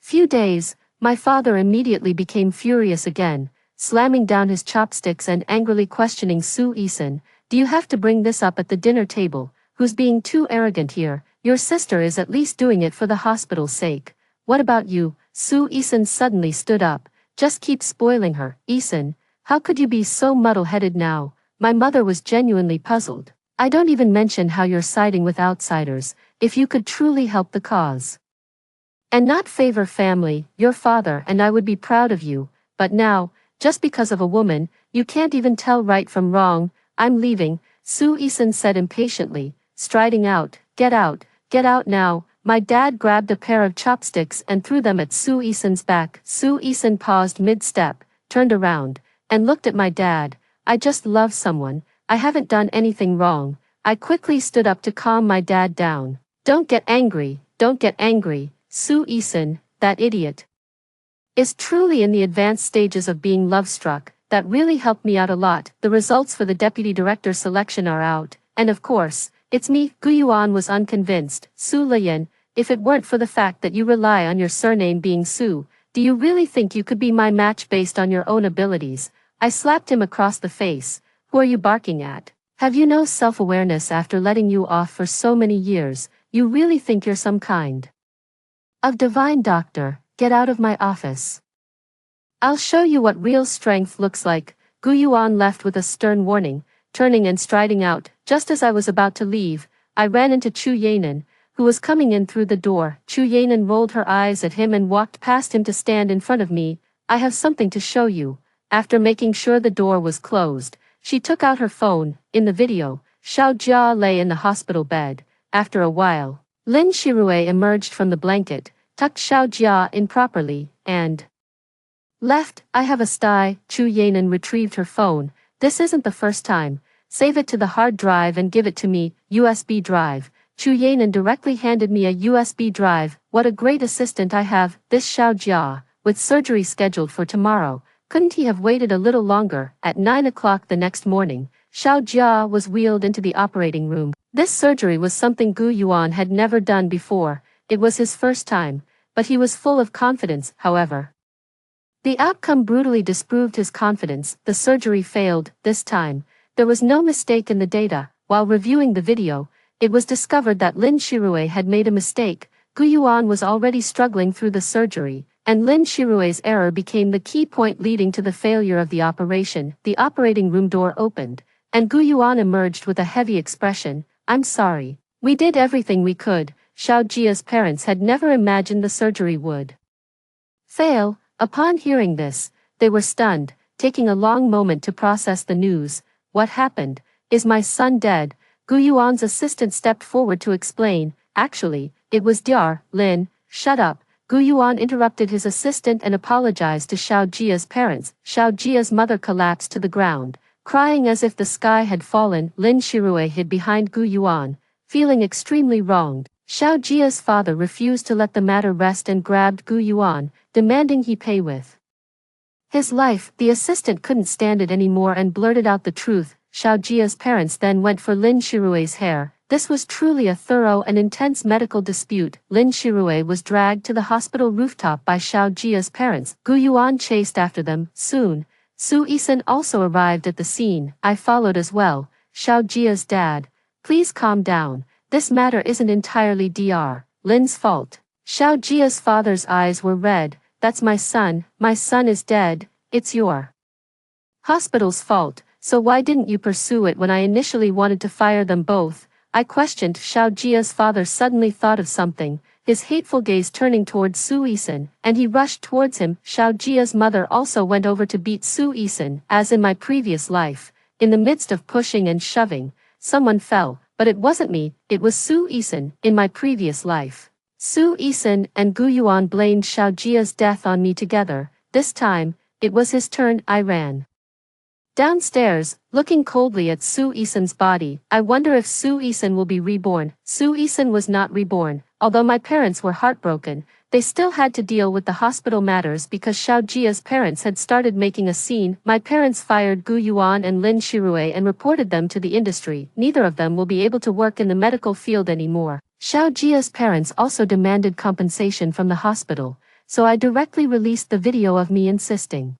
few days. My father immediately became furious again, slamming down his chopsticks and angrily questioning Su Isan. Do you have to bring this up at the dinner table? Who's being too arrogant here? Your sister is at least doing it for the hospital's sake. What about you? Su Isan suddenly stood up. Just keep spoiling her. Isan, how could you be so muddle-headed now? My mother was genuinely puzzled. I don't even mention how you're siding with outsiders. If you could truly help the cause and not favor family, your father and I would be proud of you. But now, just because of a woman, you can't even tell right from wrong. I'm leaving, Su Isan said impatiently, striding out. Get out now. My dad grabbed a pair of chopsticks and threw them at Su Isan's back. Su Isan paused mid-step, turned around, and looked at my dad. I just love someone. I haven't done anything wrong. I quickly stood up to calm my dad down. Don't get angry, Su Isun, that idiot, is truly in the advanced stages of being love-struck. That really helped me out a lot. The results for the deputy director selection are out, and of course, it's me." Gu Yuan was unconvinced. "Su Lian, if it weren't for the fact that you rely on your surname being Su, do you really think you could be my match based on your own abilities?" I slapped him across the face. "Who are you barking at? Have you no self-awareness after letting you off for so many years? You really think you're some kind of divine doctor? Get out of my office. I'll show you what real strength looks like." Gu Yuan left with a stern warning, turning and striding out. Just as I was about to leave, I ran into Chu Yanan, who was coming in through the door. Chu Yanan rolled her eyes at him and walked past him to stand in front of me. "I have something to show you." After making sure the door was closed, she took out her phone. In the video, Xiao Jia lay in the hospital bed. After a while, Lin Shirue emerged from the blanket, tucked Xiao Jia in properly, and left. "I have a sty." Chu Yanan retrieved her phone. "This isn't the first time. Save it to the hard drive and give it to me." USB drive. Chu Yanan directly handed me a USB drive. "What a great assistant I have, this Xiao Jia. With surgery scheduled for tomorrow, couldn't he have waited a little longer?" At 9 o'clock the next morning, Xiao Jia was wheeled into the operating room. This surgery was something Gu Yuan had never done before. It was his first time, but he was full of confidence. However, the outcome brutally disproved his confidence. The surgery failed. This time, there was no mistake in the data. While reviewing the video, it was discovered that Lin Shirue had made a mistake. Gu Yuan was already struggling through the surgery, and Lin Shirue's error became the key point leading to the failure of the operation. The operating room door opened, and Gu Yuan emerged with a heavy expression. "I'm sorry. We did everything we could." Xiao Jia's parents had never imagined the surgery would fail. Upon hearing this, they were stunned, taking a long moment to process the news. "What happened? Is my son dead?" Gu Yuan's assistant stepped forward to explain. "Actually, it was Diar." "Lin, shut up." Gu Yuan interrupted his assistant and apologized to Xiao Jia's parents. Xiao Jia's mother collapsed to the ground, crying as if the sky had fallen. Lin Shirue hid behind Gu Yuan, feeling extremely wronged. Xiao Jia's father refused to let the matter rest and grabbed Gu Yuan, demanding he pay with his life. The assistant couldn't stand it anymore and blurted out the truth. Xiao Jia's parents then went for Lin Shirue's hair. This was truly a thorough and intense medical dispute. Lin Shirue was dragged to the hospital rooftop by Xiao Jia's parents. Gu Yuan chased after them. Soon, Su Isun also arrived at the scene. I followed as well. Xiao Jia's dad, "Please calm down. This matter isn't entirely Dr. Lin's fault." Xiao Jia's father's eyes were red. "That's my son. My son is dead. It's your hospital's fault. So why didn't you pursue it when I initially wanted to fire them both?" I questioned. Xiao Jia's father suddenly thought of something, his hateful gaze turning towards Su Isun, and he rushed towards him. Xiao Jia's mother also went over to beat Su Isun. As in my previous life, in the midst of pushing and shoving, someone fell, but it wasn't me, it was Su Isun. In my previous life, Su Isun and Gu Yuan blamed Xiao Jia's death on me together. This time, it was his turn. I ran downstairs, looking coldly at Su Isun's body. I wonder if Su Isun will be reborn. Su Isun was not reborn. Although my parents were heartbroken, they still had to deal with the hospital matters because Xiao Jia's parents had started making a scene. My parents fired Gu Yuan and Lin Shirue and reported them to the industry. Neither of them will be able to work in the medical field anymore. Xiao Jia's parents also demanded compensation from the hospital, so I directly released the video of me insisting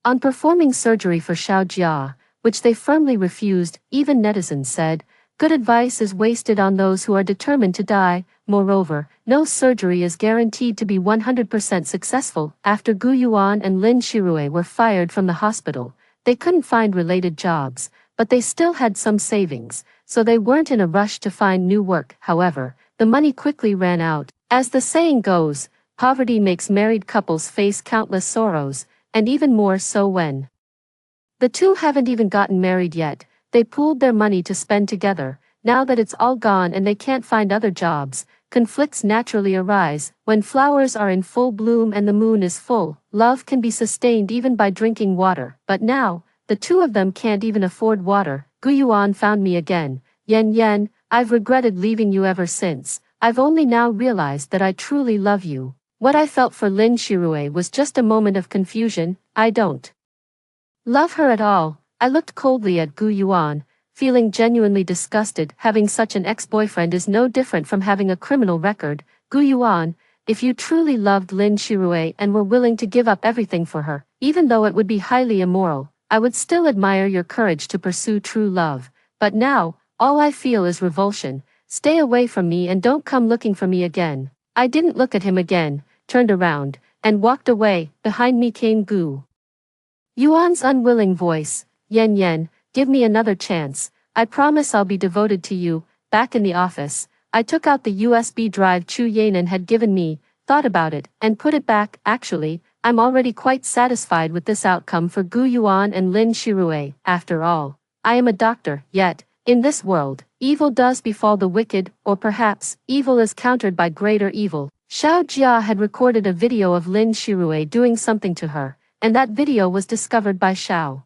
on performing surgery for Xiao Jia, which they firmly refused. Even netizens said, "Good advice is wasted on those who are determined to die." Moreover, no surgery is guaranteed to be 100% successful. After Gu Yuan and Lin Shirue were fired from the hospital, they couldn't find related jobs, but they still had some savings, so they weren't in a rush to find new work. However, the money quickly ran out. As the saying goes, poverty makes married couples face countless sorrows, and even more so when the two haven't even gotten married yet. They pooled their money to spend together. Now that it's all gone and they can't find other jobs, conflicts naturally arise. When flowers are in full bloom and the moon is full, love can be sustained even by drinking water. But now, the two of them can't even afford water. Gu Yuan found me again. "Yen Yen, I've regretted leaving you ever since. I've only now realized that I truly love you. What I felt for Lin Shirue was just a moment of confusion. I don't love her at all. I looked coldly at Gu Yuan, feeling genuinely disgusted. Having such an ex-boyfriend is no different from having a criminal record. Gu Yuan, if you truly loved Lin Shirue and were willing to give up everything for her, even though it would be highly immoral, I would still admire your courage to pursue true love. But now, all I feel is revulsion. Stay away from me and don't come looking for me again. I didn't look at him again, turned around, and walked away. Behind me came Gu Yuan's unwilling voice. Yen Yen, give me another chance. I promise I'll be devoted to you. Back in the office, I took out the USB drive Chu Yanan had given me, thought about it, and put it back. Actually, I'm already quite satisfied with this outcome for Gu Yuan and Lin Shirue. After all, I am a doctor, yet, in this world, evil does befall the wicked, or perhaps, evil is countered by greater evil. Xiao Jia had recorded a video of Lin Shirue doing something to her, and that video was discovered by Xiao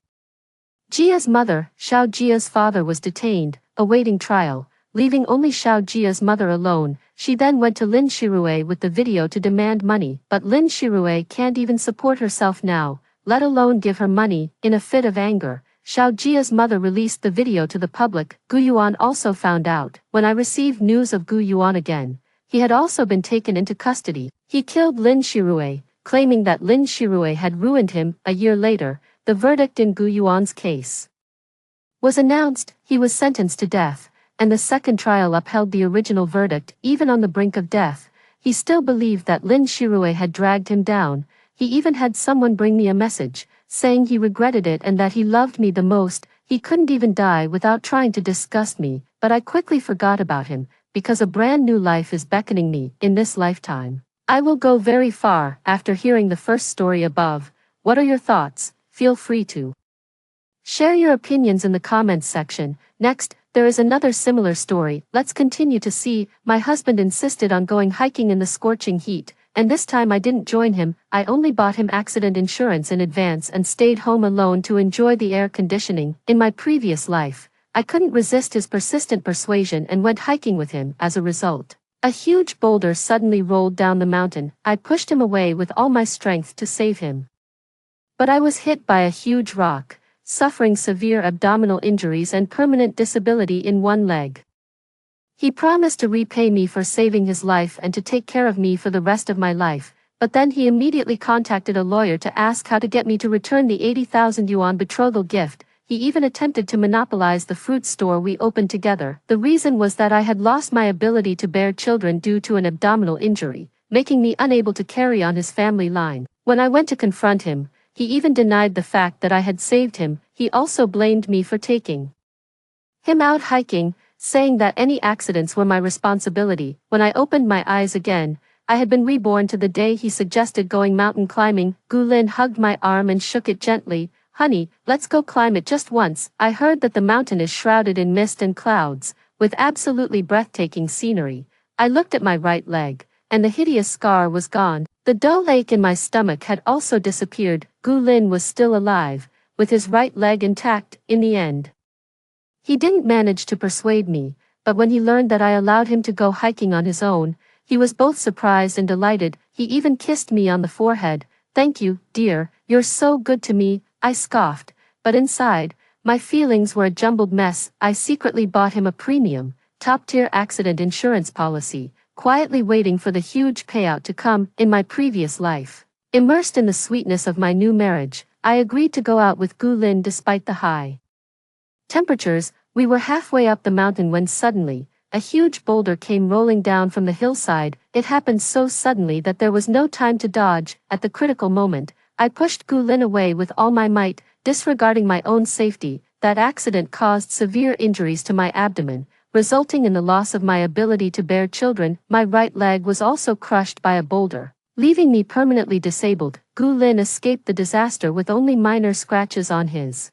Jia's mother. Xiao Jia's father was detained, awaiting trial, leaving only Xiao Jia's mother alone. She then went to Lin Shirue with the video to demand money, but Lin Shirue can't even support herself now, let alone give her money. In a fit of anger, Xiao Jia's mother released the video to the public. Gu Yuan also found out. When I received news of Gu Yuan again, he had also been taken into custody. He killed Lin Shirue, claiming that Lin Shirue had ruined him. A year later, the verdict in Gu Yuan's case was announced. He was sentenced to death, and the second trial upheld the original verdict. Even on the brink of death, he still believed that Lin Shirue had dragged him down. He even had someone bring me a message, saying he regretted it and that he loved me the most. He couldn't even die without trying to disgust me, but I quickly forgot about him, because a brand new life is beckoning me. In this lifetime, I will go very far. After hearing the first story above, what are your thoughts? Feel free to share your opinions in the comments section. Next, there is another similar story. Let's continue to see. My husband insisted on going hiking in the scorching heat, and this time I didn't join him. I only bought him accident insurance in advance and stayed home alone to enjoy the air conditioning. In my previous life, I couldn't resist his persistent persuasion and went hiking with him. As a result, a huge boulder suddenly rolled down the mountain. I pushed him away with all my strength to save him, but I was hit by a huge rock, suffering severe abdominal injuries and permanent disability in one leg. He promised to repay me for saving his life and to take care of me for the rest of my life, but then he immediately contacted a lawyer to ask how to get me to return the 80,000 yuan betrothal gift. He even attempted to monopolize the fruit store we opened together. The reason was that I had lost my ability to bear children due to an abdominal injury, making me unable to carry on his family line. When I went to confront him, he even denied the fact that I had saved him. He also blamed me for taking him out hiking, saying that any accidents were my responsibility. When I opened my eyes again, I had been reborn to the day he suggested going mountain climbing. Gu Lin hugged my arm and shook it gently. Honey, let's go climb it just once. I heard that the mountain is shrouded in mist and clouds, with absolutely breathtaking scenery. I looked at my right leg, and the hideous scar was gone. The dull ache in my stomach had also disappeared. Gu Lin was still alive, with his right leg intact. In the end, he didn't manage to persuade me, but when he learned that I allowed him to go hiking on his own, he was both surprised and delighted. He even kissed me on the forehead. Thank you, dear, you're so good to me, I scoffed, but inside, my feelings were a jumbled mess. I secretly bought him a premium, top-tier accident insurance policy, quietly waiting for the huge payout to come. In my previous life, immersed in the sweetness of my new marriage, I agreed to go out with Gu Lin despite the high temperatures. We were halfway up the mountain when suddenly, a huge boulder came rolling down from the hillside. It happened so suddenly that there was no time to dodge. At the critical moment, I pushed Gu Lin away with all my might, disregarding my own safety. That accident caused severe injuries to my abdomen, resulting in the loss of my ability to bear children. My right leg was also crushed by a boulder, leaving me permanently disabled. Gu Lin escaped the disaster with only minor scratches on his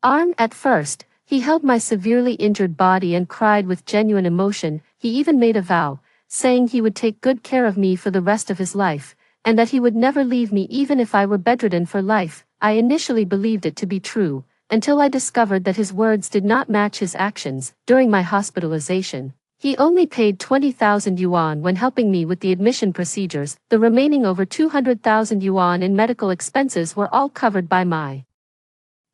arm. At first, he held my severely injured body and cried with genuine emotion. He even made a vow, saying he would take good care of me for the rest of his life, and that he would never leave me even if I were bedridden for life. I initially believed it to be true, until I discovered that his words did not match his actions. During my hospitalization, He only paid 20,000 yuan when helping me with the admission procedures. The remaining over 200,000 yuan in medical expenses were all covered by my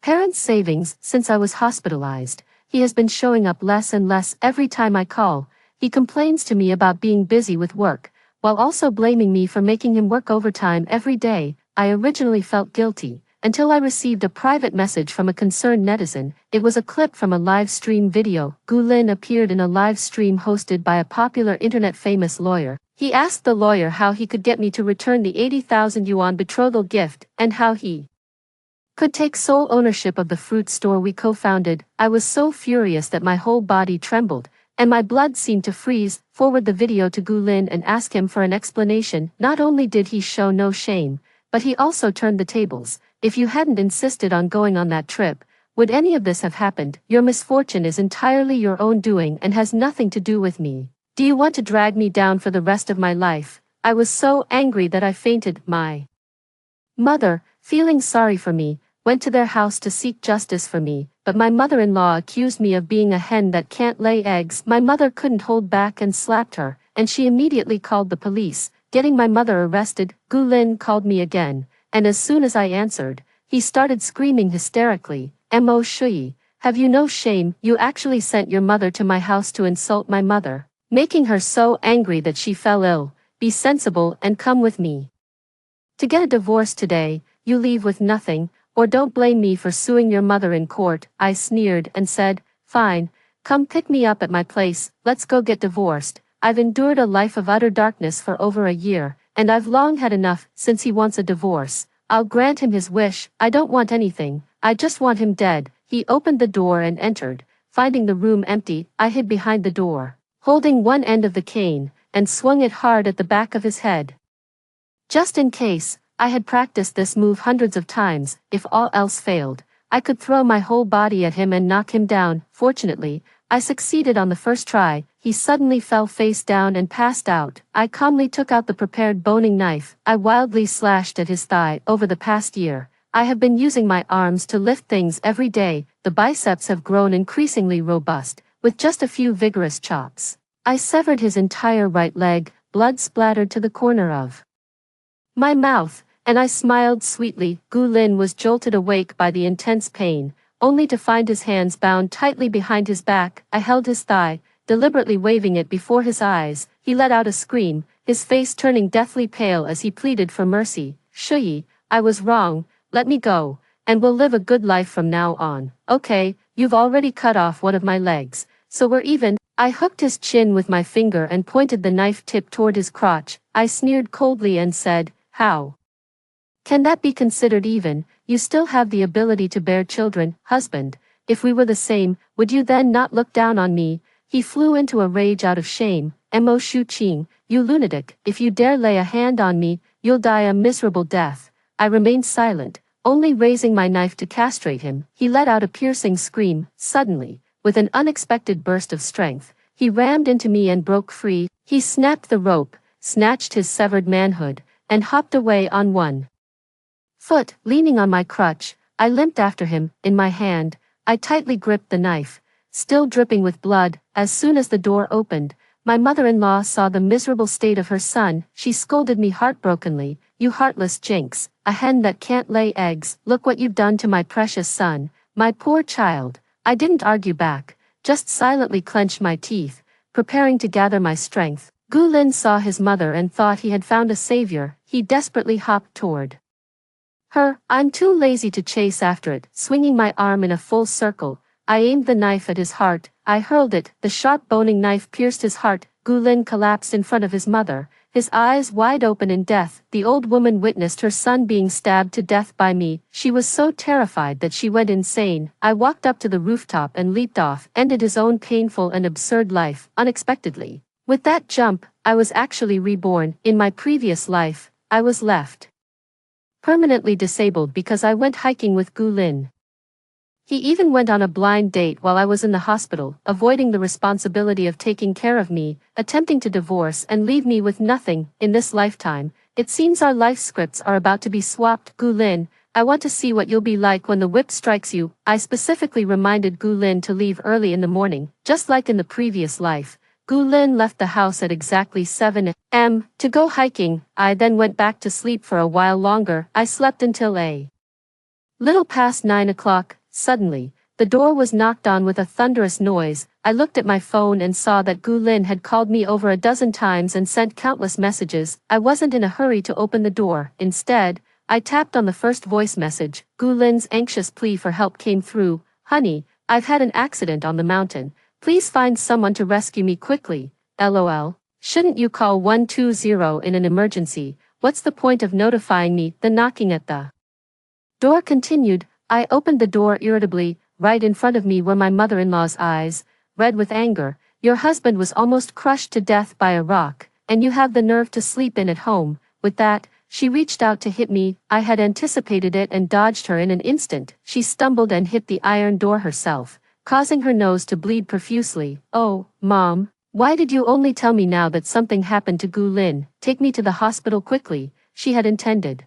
parents' savings. Since I was hospitalized, he has been showing up less and less every time I call. He complains to me about being busy with work, while also blaming me for making him work overtime every day. I originally felt guilty, until I received a private message from a concerned netizen. It was a clip from a live stream video. Gu Lin appeared in a live stream hosted by a popular internet famous lawyer. He asked the lawyer how he could get me to return the 80,000 yuan betrothal gift, and how he could take sole ownership of the fruit store we co-founded. I was so furious that my whole body trembled, and my blood seemed to freeze. Forward the video to Gu Lin and ask him for an explanation. Not only did he show no shame, but he also turned the tables. If you hadn't insisted on going on that trip, would any of this have happened? Your misfortune is entirely your own doing and has nothing to do with me. Do you want to drag me down for the rest of my life? I was so angry that I fainted. My mother, feeling sorry for me, went to their house to seek justice for me, but my mother-in-law accused me of being a hen that can't lay eggs. My mother couldn't hold back and slapped her, and she immediately called the police, getting my mother arrested. Gu Lin called me again, and as soon as I answered, he started screaming hysterically, "Mo Shui, have you no shame? You actually sent your mother to my house to insult my mother, making her so angry that she fell ill. Be sensible and come with me to get a divorce today. You leave with nothing, or don't blame me for suing your mother in court." I sneered and said, "Fine, come pick me up at my place, let's go get divorced. I've endured a life of utter darkness for over a year, and I've long had enough. Since he wants a divorce, I'll grant him his wish. I don't want anything, I just want him dead." He opened the door and entered. Finding the room empty, I hid behind the door, holding one end of the cane, and swung it hard at the back of his head. Just in case, I had practiced this move hundreds of times. If all else failed, I could throw my whole body at him and knock him down. Fortunately, I succeeded on the first try. He suddenly fell face down and passed out. I calmly took out the prepared boning knife. I wildly slashed at his thigh. Over the past year, I have been using my arms to lift things every day. The biceps have grown increasingly robust. With just a few vigorous chops, I severed his entire right leg. Blood splattered to the corner of my mouth, and I smiled sweetly. Gu Lin was jolted awake by the intense pain, only to find his hands bound tightly behind his back. I held his thigh, deliberately waving it before his eyes. He let out a scream, his face turning deathly pale as he pleaded for mercy. "Shui, I was wrong, let me go, and we'll live a good life from now on." "Okay, you've already cut off one of my legs, so we're even." I hooked his chin with my finger and pointed the knife tip toward his crotch. I sneered coldly and said, "How can that be considered even? You still have the ability to bear children, husband. If we were the same, would you then not look down on me?" He flew into a rage out of shame. "Mo Shu Qing, you lunatic, if you dare lay a hand on me, you'll die a miserable death." I remained silent, only raising my knife to castrate him. He let out a piercing scream. Suddenly, with an unexpected burst of strength, he rammed into me and broke free. He snapped the rope, snatched his severed manhood, and hopped away on one foot. Leaning on my crutch, I limped after him. In my hand, I tightly gripped the knife, still dripping with blood. As soon as the door opened, my mother-in-law saw the miserable state of her son. She scolded me heartbrokenly, "You heartless jinx, a hen that can't lay eggs. Look what you've done to my precious son, my poor child." I didn't argue back, just silently clenched my teeth, preparing to gather my strength. Gu Lin saw his mother and thought he had found a savior. He desperately hopped toward her. I'm too lazy to chase after it. Swinging my arm in a full circle, I aimed the knife at his heart. I hurled it. The sharp boning knife pierced his heart. Gu Lin collapsed in front of his mother, his eyes wide open in death. The old woman witnessed her son being stabbed to death by me. She was so terrified that she went insane. I walked up to the rooftop and leaped off, ended his own painful and absurd life, unexpectedly. With that jump, I was actually reborn. In my previous life, I was left permanently disabled because I went hiking with Gu Lin. He even went on a blind date while I was in the hospital, avoiding the responsibility of taking care of me, attempting to divorce and leave me with nothing. In this lifetime, it seems our life scripts are about to be swapped. Gu Lin, I want to see what you'll be like when the whip strikes you. I specifically reminded Gu Lin to leave early in the morning, just like in the previous life. Gu Lin left the house at exactly 7 a.m. to go hiking. I then went back to sleep for a while longer. I slept until a little past 9 o'clock. Suddenly, the door was knocked on with a thunderous noise. I looked at my phone and saw that Gu Lin had called me over a dozen times and sent countless messages. I wasn't in a hurry to open the door. Instead, I tapped on the first voice message. Gu Lin's anxious plea for help came through. Honey, I've had an accident on the mountain. Please find someone to rescue me quickly. LOL. Shouldn't you call 120 in an emergency? What's the point of notifying me? The knocking at the door continued. I opened the door irritably. Right in front of me were my mother-in-law's eyes, red with anger. Your husband was almost crushed to death by a rock, and you have the nerve to sleep in at home. With that, she reached out to hit me. I had anticipated it and dodged her in an instant. She stumbled and hit the iron door herself, causing her nose to bleed profusely. Oh, Mom, why did you only tell me now that something happened to Gu Lin? Take me to the hospital quickly. She had intended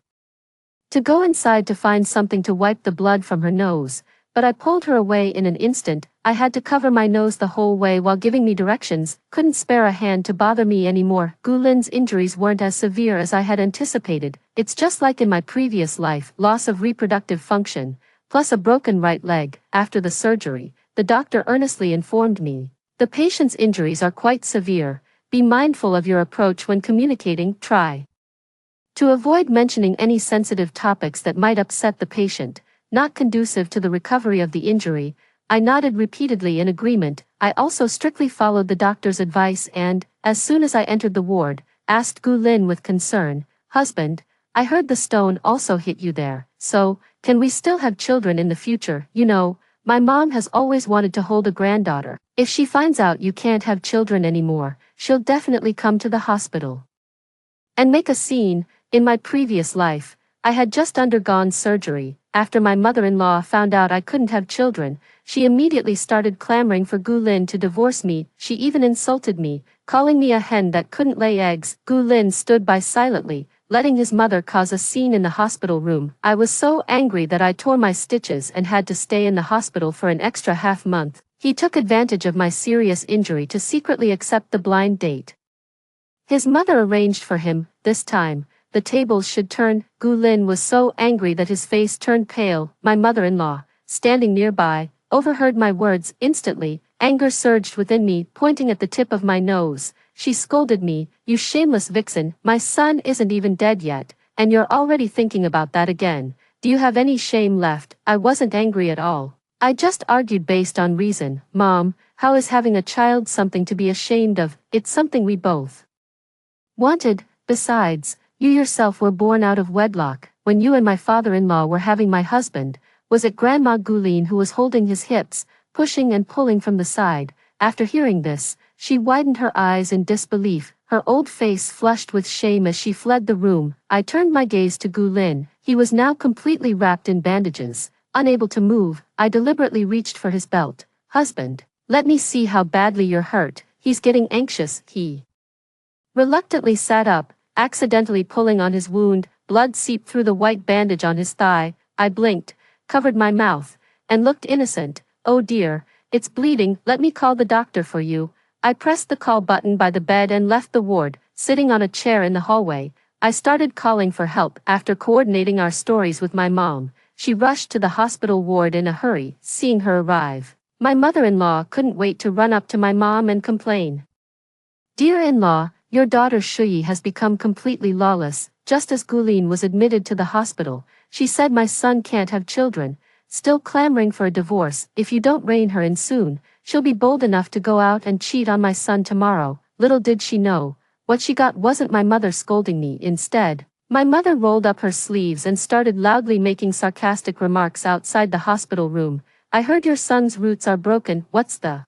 to go inside to find something to wipe the blood from her nose, but I pulled her away in an instant. I had to cover my nose the whole way while giving me directions, couldn't spare a hand to bother me anymore. Gu Lin's injuries weren't as severe as I had anticipated. It's just like in my previous life, loss of reproductive function, plus a broken right leg. After the surgery, the doctor earnestly informed me, the patient's injuries are quite severe. Be mindful of your approach when communicating. Try to avoid mentioning any sensitive topics that might upset the patient, not conducive to the recovery of the injury. I nodded repeatedly in agreement. I also strictly followed the doctor's advice and, as soon as I entered the ward, asked Gu Lin with concern, Husband, I heard the stone also hit you there, so, can we still have children in the future? You know, my mom has always wanted to hold a granddaughter. If she finds out you can't have children anymore, she'll definitely come to the hospital and make a scene. In my previous life, I had just undergone surgery. After my mother-in-law found out I couldn't have children, she immediately started clamoring for Gu Lin to divorce me. She even insulted me, calling me a hen that couldn't lay eggs. Gu Lin stood by silently, letting his mother cause a scene in the hospital room. I was so angry that I tore my stitches and had to stay in the hospital for an extra half-month. He took advantage of my serious injury to secretly accept the blind date his mother arranged for him. This time, the tables should turn. Gu Lin was so angry that his face turned pale. My mother-in-law, standing nearby, overheard my words. Instantly, anger surged within me, pointing at the tip of my nose. She scolded me, You shameless vixen, my son isn't even dead yet, and you're already thinking about that again. Do you have any shame left? I wasn't angry at all. I just argued based on reason. Mom, how is having a child something to be ashamed of? It's something we both wanted. Besides, you yourself were born out of wedlock. When you and my father-in-law were having my husband, was it Grandma Gu Lin who was holding his hips, pushing and pulling from the side? After hearing this, she widened her eyes in disbelief, her old face flushed with shame as she fled the room. I turned my gaze to Gu Lin. He was now completely wrapped in bandages, unable to move. I deliberately reached for his belt. Husband, let me see how badly you're hurt. He's getting anxious. He reluctantly sat up, accidentally pulling on his wound. Blood seeped through the white bandage on his thigh. I blinked, covered my mouth, and looked innocent. Oh dear, it's bleeding. Let me call the doctor for you. I pressed the call button by the bed and left the ward. Sitting on a chair in the hallway, I started calling for help. After coordinating our stories with my mom, she rushed to the hospital ward in a hurry. Seeing her arrive, my mother-in-law couldn't wait to run up to my mom and complain. Dear in-law, your daughter Shuyi has become completely lawless. Just as Gu Lin was admitted to the hospital, she said my son can't have children, still clamoring for a divorce. If you don't rein her in soon, she'll be bold enough to go out and cheat on my son tomorrow. Little did she know, what she got wasn't my mother scolding me. Instead, my mother rolled up her sleeves and started loudly making sarcastic remarks outside the hospital room. I heard your son's roots are broken. What's the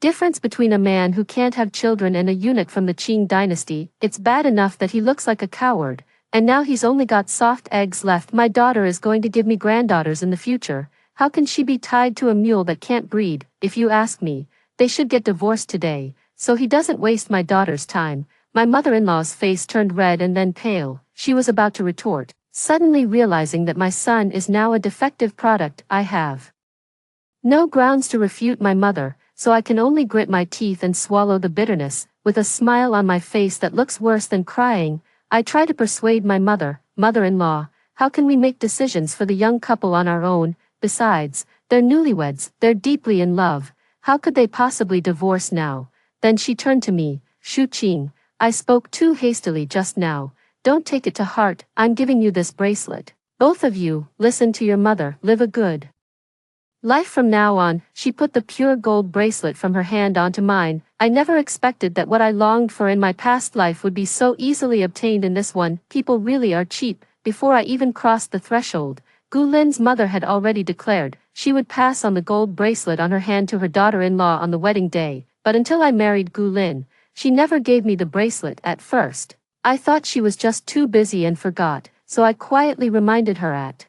difference between a man who can't have children and a eunuch from the Qing dynasty? It's bad enough that he looks like a coward, and now he's only got soft eggs left. My daughter is going to give me granddaughters in the future. How can she be tied to a mule that can't breed? If you ask me, they should get divorced today, so he doesn't waste my daughter's time. My mother-in-law's face turned red and then pale. She was about to retort, suddenly realizing that my son is now a defective product. I have no grounds to refute my mother, so I can only grit my teeth and swallow the bitterness. With a smile on my face that looks worse than crying, I try to persuade my mother-in-law, how can we make decisions for the young couple on our own? Besides, they're newlyweds, they're deeply in love. How could they possibly divorce now? Then she turned to me. Shu Qing, I spoke too hastily just now. Don't take it to heart, I'm giving you this bracelet. Both of you, listen to your mother, live a good life from now on. She put the pure gold bracelet from her hand onto mine. I never expected that what I longed for in my past life would be so easily obtained in this one. People really are cheap. Before I even crossed the threshold, Gu Lin's mother had already declared she would pass on the gold bracelet on her hand to her daughter-in-law on the wedding day, but until I married Gu Lin, she never gave me the bracelet. At first, I thought she was just too busy and forgot, so I quietly reminded her at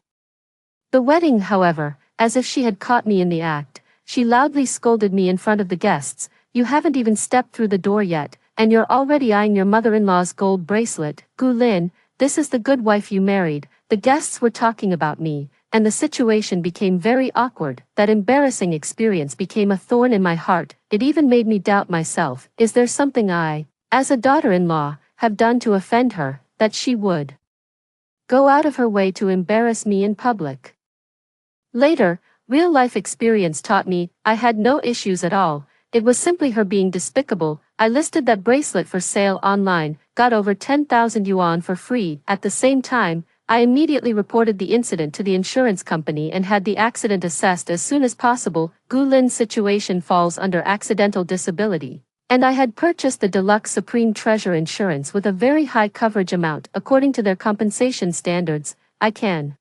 the wedding. However, as if she had caught me in the act, she loudly scolded me in front of the guests. You haven't even stepped through the door yet, and you're already eyeing your mother-in-law's gold bracelet. Gu Lin, this is the good wife you married. The guests were talking about me, and the situation became very awkward. That embarrassing experience became a thorn in my heart. It even made me doubt myself. Is there something I, as a daughter-in-law, have done to offend her, that she would go out of her way to embarrass me in public? Later, real-life experience taught me I had no issues at all. It was simply her being despicable. I listed that bracelet for sale online, got over 10,000 yuan for free. At the same time, I immediately reported the incident to the insurance company and had the accident assessed as soon as possible. Gu Lin's situation falls under accidental disability, and I had purchased the Deluxe Supreme Treasure insurance with a very high coverage amount. According to their compensation standards, I can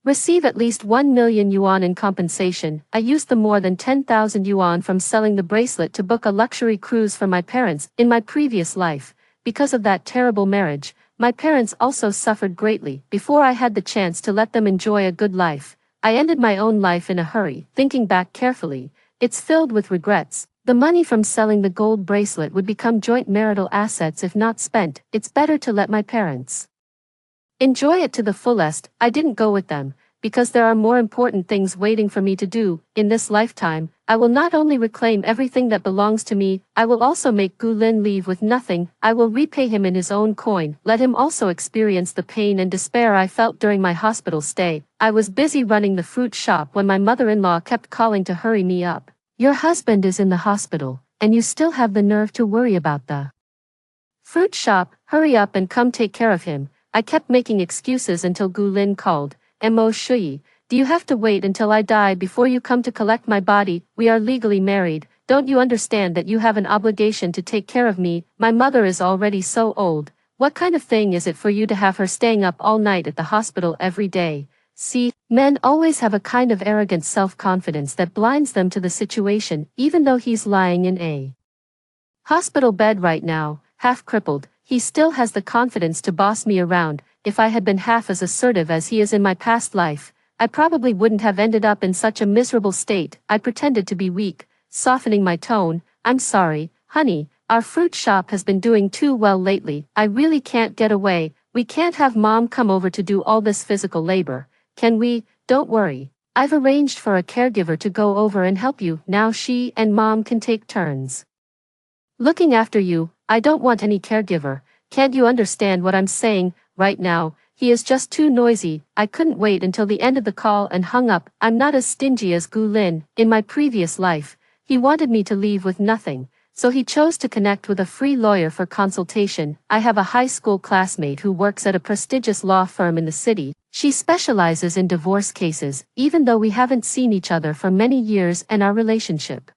receive at least 1 million yuan in compensation. I used the more than 10,000 yuan from selling the bracelet to book a luxury cruise for my parents. In my previous life, because of that terrible marriage, my parents also suffered greatly. Before I had the chance to let them enjoy a good life, I ended my own life in a hurry. Thinking back carefully, it's filled with regrets. The money from selling the gold bracelet would become joint marital assets if not spent. It's better to let my parents enjoy it to the fullest. I didn't go with them, because there are more important things waiting for me to do. In this lifetime, I will not only reclaim everything that belongs to me, I will also make Gu Lin leave with nothing. I will repay him in his own coin. Let him also experience the pain and despair I felt during my hospital stay. I was busy running the fruit shop when my mother-in-law kept calling to hurry me up. Your husband is in the hospital, and you still have the nerve to worry about the fruit shop. Hurry up and come take care of him. I kept making excuses until Gu Lin called. Mo Shui, do you have to wait until I die before you come to collect my body? We are legally married. Don't you understand that you have an obligation to take care of me? My mother is already so old. What kind of thing is it for you to have her staying up all night at the hospital every day? See, men always have a kind of arrogant self-confidence that blinds them to the situation. Even though he's lying in a hospital bed right now, half crippled, he still has the confidence to boss me around. If I had been half as assertive as he is in my past life, I probably wouldn't have ended up in such a miserable state. I pretended to be weak, softening my tone. I'm sorry, honey, our fruit shop has been doing too well lately. I really can't get away. We can't have mom come over to do all this physical labor, can we? Don't worry. I've arranged for a caregiver to go over and help you. Now she and mom can take turns looking after you. I don't want any caregiver. Can't you understand what I'm saying? Right now, he is just too noisy. I couldn't wait until the end of the call and hung up. I'm not as stingy as Gu Lin. In my previous life, he wanted me to leave with nothing, so he chose to connect with a free lawyer for consultation. I have a high school classmate who works at a prestigious law firm in the city. She specializes in divorce cases. Even though we haven't seen each other for many years and our relationship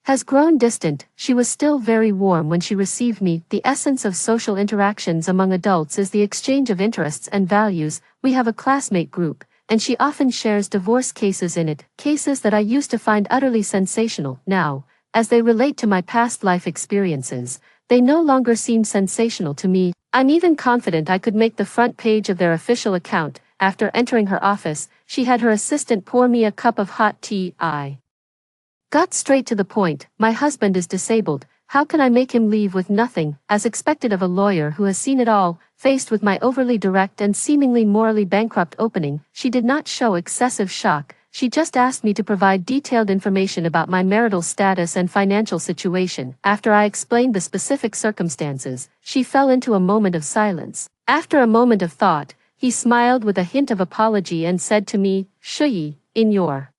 has grown distant, she was still very warm when she received me. The essence of social interactions among adults is the exchange of interests and values. We have a classmate group, and she often shares divorce cases in it, cases that I used to find utterly sensational. Now, as they relate to my past life experiences, they no longer seem sensational to me. I'm even confident I could make the front page of their official account. After entering her office, she had her assistant pour me a cup of hot tea. I got straight to the point. My husband is disabled. How can I make him leave with nothing? As expected of a lawyer who has seen it all, faced with my overly direct and seemingly morally bankrupt opening, she did not show excessive shock. she just asked me to provide detailed information about my marital status and financial situation. After I explained the specific circumstances, she fell into a moment of silence. After a moment of thought, he smiled with a hint of apology and said to me, "Shuyi, in your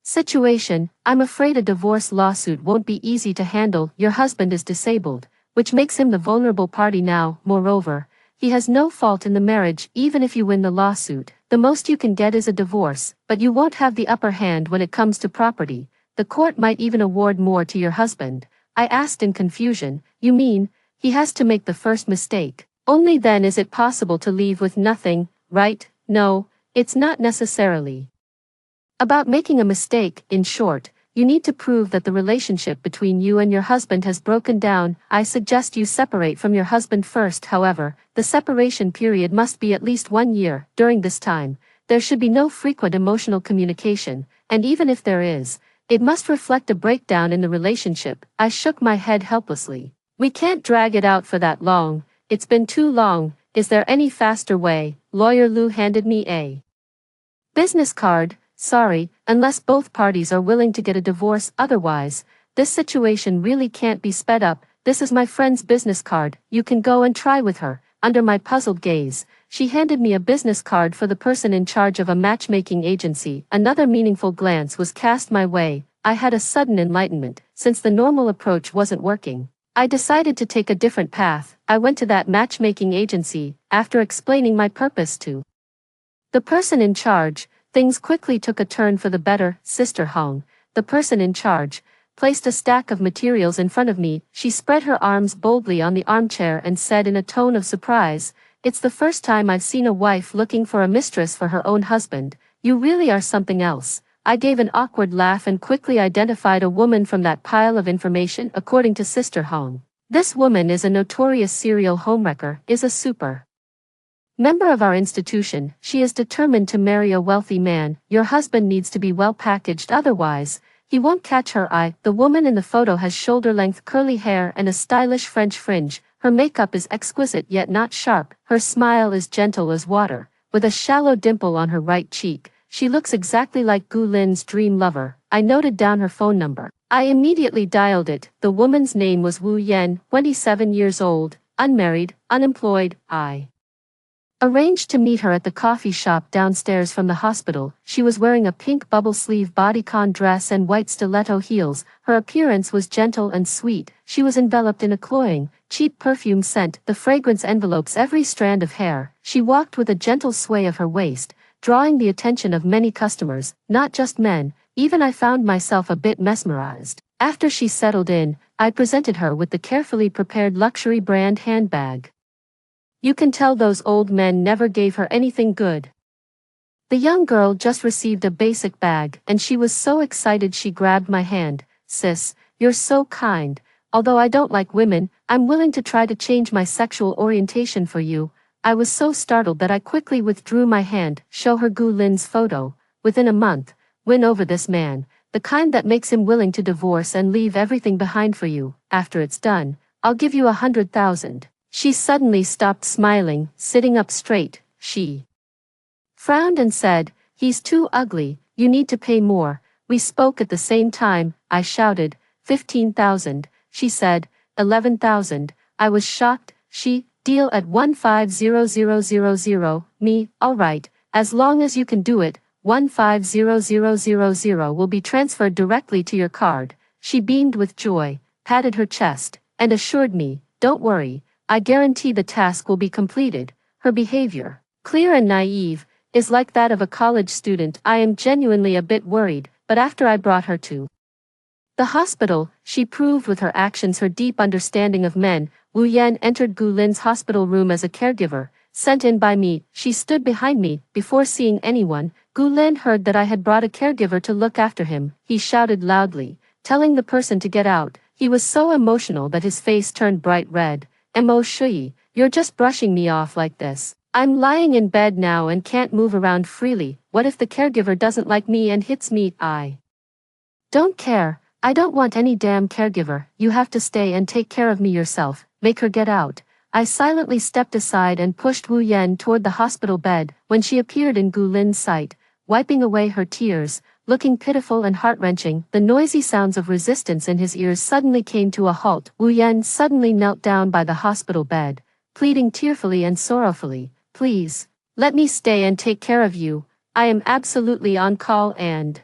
situation, I'm afraid a divorce lawsuit won't be easy to handle. Your husband is disabled, which makes him the vulnerable party now. Moreover, he has no fault in the marriage. Even if you win the lawsuit, the most you can get is a divorce, but you won't have the upper hand when it comes to property. The court might even award more to your husband." I asked in confusion, "You mean, he has to make the first mistake? Only then is it possible to leave with nothing, right?" "No, it's not necessarily about making a mistake. In short, you need to prove that the relationship between you and your husband has broken down. I suggest you separate from your husband first. However, the separation period must be at least 1 year. During this time, there should be no frequent emotional communication, and even if there is, it must reflect a breakdown in the relationship." I shook my head helplessly. "We can't drag it out for that long. It's been too long. Is there any faster way?" Lawyer Lu handed me a business card. "Sorry, unless both parties are willing to get a divorce. Otherwise, this situation really can't be sped up. This is my friend's business card. You can go and try with her." Under my puzzled gaze, she handed me a business card for the person in charge of a matchmaking agency. Another meaningful glance was cast my way. I had a sudden enlightenment. Since the normal approach wasn't working, I decided to take a different path. I went to that matchmaking agency. After explaining my purpose to the person in charge, things quickly took a turn for the better. Sister Hong, the person in charge, placed a stack of materials in front of me. She spread her arms boldly on the armchair and said in a tone of surprise, "It's the first time I've seen a wife looking for a mistress for her own husband. You really are something else." I gave an awkward laugh and quickly identified a woman from that pile of information. According to Sister Hong, this woman is a notorious serial homewrecker, is a super member of our institution. She is determined to marry a wealthy man. Your husband needs to be well packaged, otherwise, he won't catch her eye. The woman in the photo has shoulder-length curly hair and a stylish French fringe. Her makeup is exquisite yet not sharp. Her smile is gentle as water, with a shallow dimple on her right cheek. She looks exactly like Gu Lin's dream lover. I noted down her phone number. I immediately dialed it. The woman's name was Wu Yan, 27 years old, unmarried, unemployed. I arranged to meet her at the coffee shop downstairs from the hospital. She was wearing a pink bubble-sleeve bodycon dress and white stiletto heels. Her appearance was gentle and sweet. She was enveloped in a cloying, cheap perfume scent. The fragrance envelopes every strand of hair. She walked with a gentle sway of her waist, drawing the attention of many customers, not just men. Even I found myself a bit mesmerized. After she settled in, I presented her with the carefully prepared luxury brand handbag. You can tell those old men never gave her anything good. The young girl just received a basic bag, and she was so excited she grabbed my hand. "Sis, you're so kind. Although I don't like women, I'm willing to try to change my sexual orientation for you." I was so startled that I quickly withdrew my hand. "Show her Gu Lin's photo. Within a month, win over this man, the kind that makes him willing to divorce and leave everything behind for you. After it's done, I'll give you 100,000. She suddenly stopped smiling, sitting up straight. She frowned and said, "He's too ugly, you need to pay more." We spoke at the same time. I shouted, 15,000. She said, 11,000. I was shocked. She, deal at 150000. Me, alright, as long as you can do it, 150000 will be transferred directly to your card. She beamed with joy, patted her chest, and assured me, "Don't worry, I guarantee the task will be completed." Her behavior, clear and naive, is like that of a college student. I am genuinely a bit worried, but after I brought her to the hospital, she proved with her actions her deep understanding of men. Wu Yan entered Gu Lin's hospital room as a caregiver, sent in by me. She stood behind me. Before seeing anyone, Gu Lin heard that I had brought a caregiver to look after him. He shouted loudly, telling the person to get out. He was so emotional that his face turned bright red. "Mo Shui, you're just brushing me off like this. I'm lying in bed now and can't move around freely. What if the caregiver doesn't like me and hits me?" "I don't care. I don't want any damn caregiver. You have to stay and take care of me yourself. Make her get out." I silently stepped aside and pushed Wu Yan toward the hospital bed. When she appeared in Gu Lin's sight, wiping away her tears, looking pitiful and heart-wrenching. The noisy sounds of resistance in his ears suddenly came to a halt. Wu Yan suddenly knelt down by the hospital bed, pleading tearfully and sorrowfully, "Please, let me stay and take care of you. I am absolutely on call and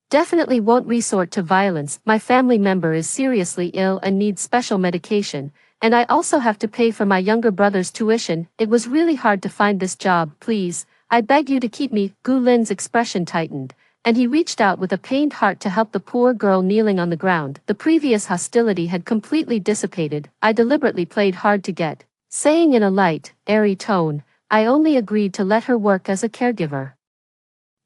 definitely won't resort to violence. My family member is seriously ill and needs special medication, and I also have to pay for my younger brother's tuition. It was really hard to find this job. Please, I beg you to keep me." Gu Lin's expression tightened, and he reached out with a pained heart to help the poor girl kneeling on the ground. The previous hostility had completely dissipated. I deliberately played hard to get, saying in a light, airy tone, "I only agreed to let her work as a caregiver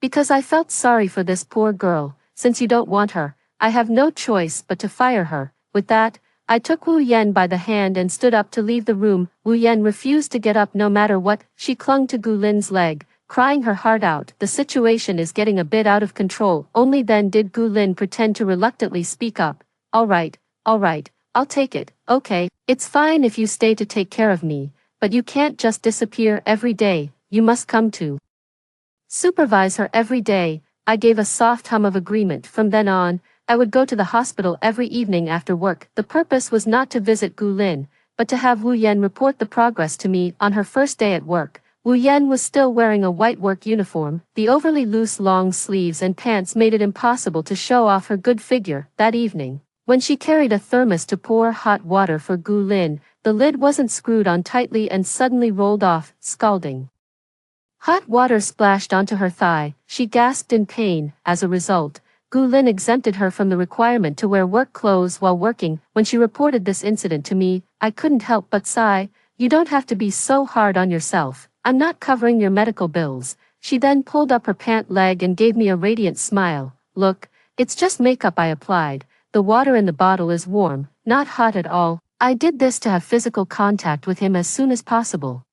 because I felt sorry for this poor girl. Since you don't want her, I have no choice but to fire her." With that, I took Wu Yan by the hand and stood up to leave the room. Wu Yan refused to get up no matter what. She clung to Gu Lin's leg, crying her heart out. "The situation is getting a bit out of control." Only then did Gu Lin pretend to reluctantly speak up. All right, I'll take it. Okay, it's fine if you stay to take care of me, but you can't just disappear every day. You must come to supervise her every day." I gave a soft hum of agreement. From then on, I would go to the hospital every evening after work. The purpose was not to visit Gu Lin, but to have Wu Yan report the progress to me. On her first day at work, Wu Yan was still wearing a white work uniform. The overly loose long sleeves and pants made it impossible to show off her good figure. That evening, when she carried a thermos to pour hot water for Gu Lin, the lid wasn't screwed on tightly and suddenly rolled off, scalding hot water splashed onto her thigh. She gasped in pain. As a result, Gu Lin exempted her from the requirement to wear work clothes while working. When she reported this incident to me, I couldn't help but sigh. "You don't have to be so hard on yourself. I'm not covering your medical bills." She then pulled up her pant leg and gave me a radiant smile. "Look, it's just makeup I applied. The water in the bottle is warm, not hot at all. I did this to have physical contact with him as soon as possible."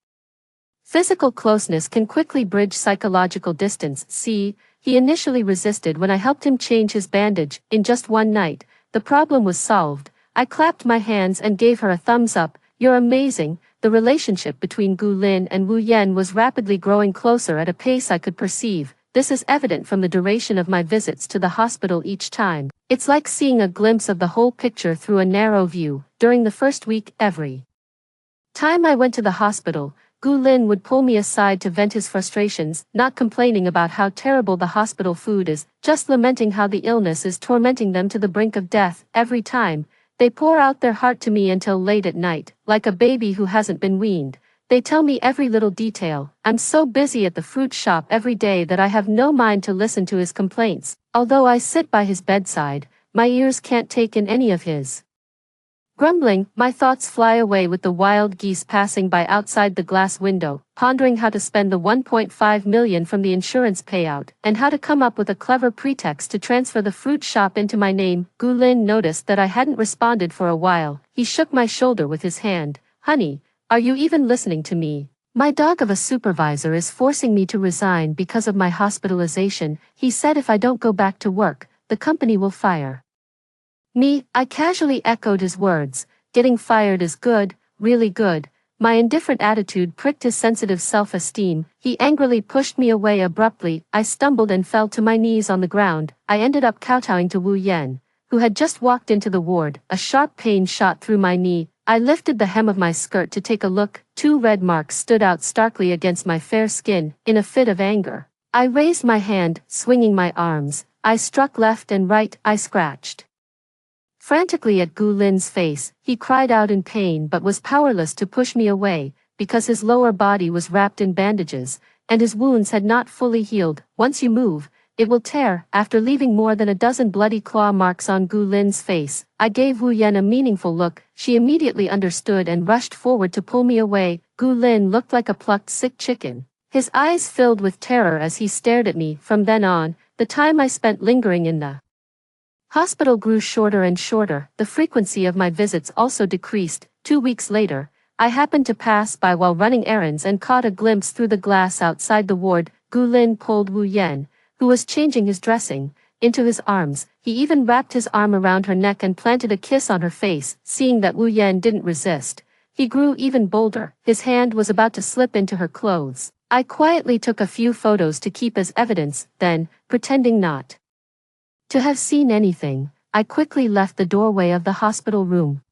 Physical closeness can quickly bridge psychological distance. See, he initially resisted when I helped him change his bandage. In just one night, the problem was solved. I clapped my hands and gave her a thumbs up. "You're amazing." The relationship between Gu Lin and Wu Yan was rapidly growing closer at a pace I could perceive. This is evident from the duration of my visits to the hospital each time. It's like seeing a glimpse of the whole picture through a narrow view. During the first week, every time I went to the hospital, Gu Lin would pull me aside to vent his frustrations, not complaining about how terrible the hospital food is, just lamenting how the illness is tormenting them to the brink of death. Every time, they pour out their heart to me until late at night, like a baby who hasn't been weaned. They tell me every little detail. I'm so busy at the fruit shop every day that I have no mind to listen to his complaints. Although I sit by his bedside, my ears can't take in any of his grumbling. My thoughts fly away with the wild geese passing by outside the glass window, pondering how to spend the 1.5 million from the insurance payout, and how to come up with a clever pretext to transfer the fruit shop into my name. Gu Lin noticed that I hadn't responded for a while. He shook my shoulder with his hand. "Honey, are you even listening to me? My dog of a supervisor is forcing me to resign because of my hospitalization. He said if I don't go back to work, the company will fire me." I casually echoed his words. Getting fired is good, really good. My indifferent attitude pricked his sensitive self-esteem. He angrily pushed me away abruptly. I stumbled and fell to my knees on the ground. I ended up kowtowing to Wu Yan, who had just walked into the ward. A sharp pain shot through my knee. I lifted the hem of my skirt to take a look. 2 red marks stood out starkly against my fair skin. In a fit of anger, I raised my hand, swinging my arms. I struck left and right. I scratched frantically at Gu Lin's face. He cried out in pain but was powerless to push me away, because his lower body was wrapped in bandages, and his wounds had not fully healed. "Once you move, it will tear." After leaving more than a dozen bloody claw marks on Gu Lin's face, I gave Wu Yan a meaningful look. She immediately understood and rushed forward to pull me away. Gu Lin looked like a plucked sick chicken. His eyes filled with terror as he stared at me. From then on, the time I spent lingering in the hospital grew shorter and shorter. The frequency of my visits also decreased. 2 weeks later, I happened to pass by while running errands and caught a glimpse through the glass outside the ward. Gu Lin pulled Wu Yan, who was changing his dressing, into his arms. He even wrapped his arm around her neck and planted a kiss on her face. Seeing that Wu Yan didn't resist, he grew even bolder. His hand was about to slip into her clothes. I quietly took a few photos to keep as evidence, then, pretending not to have seen anything, I quickly left the doorway of the hospital room.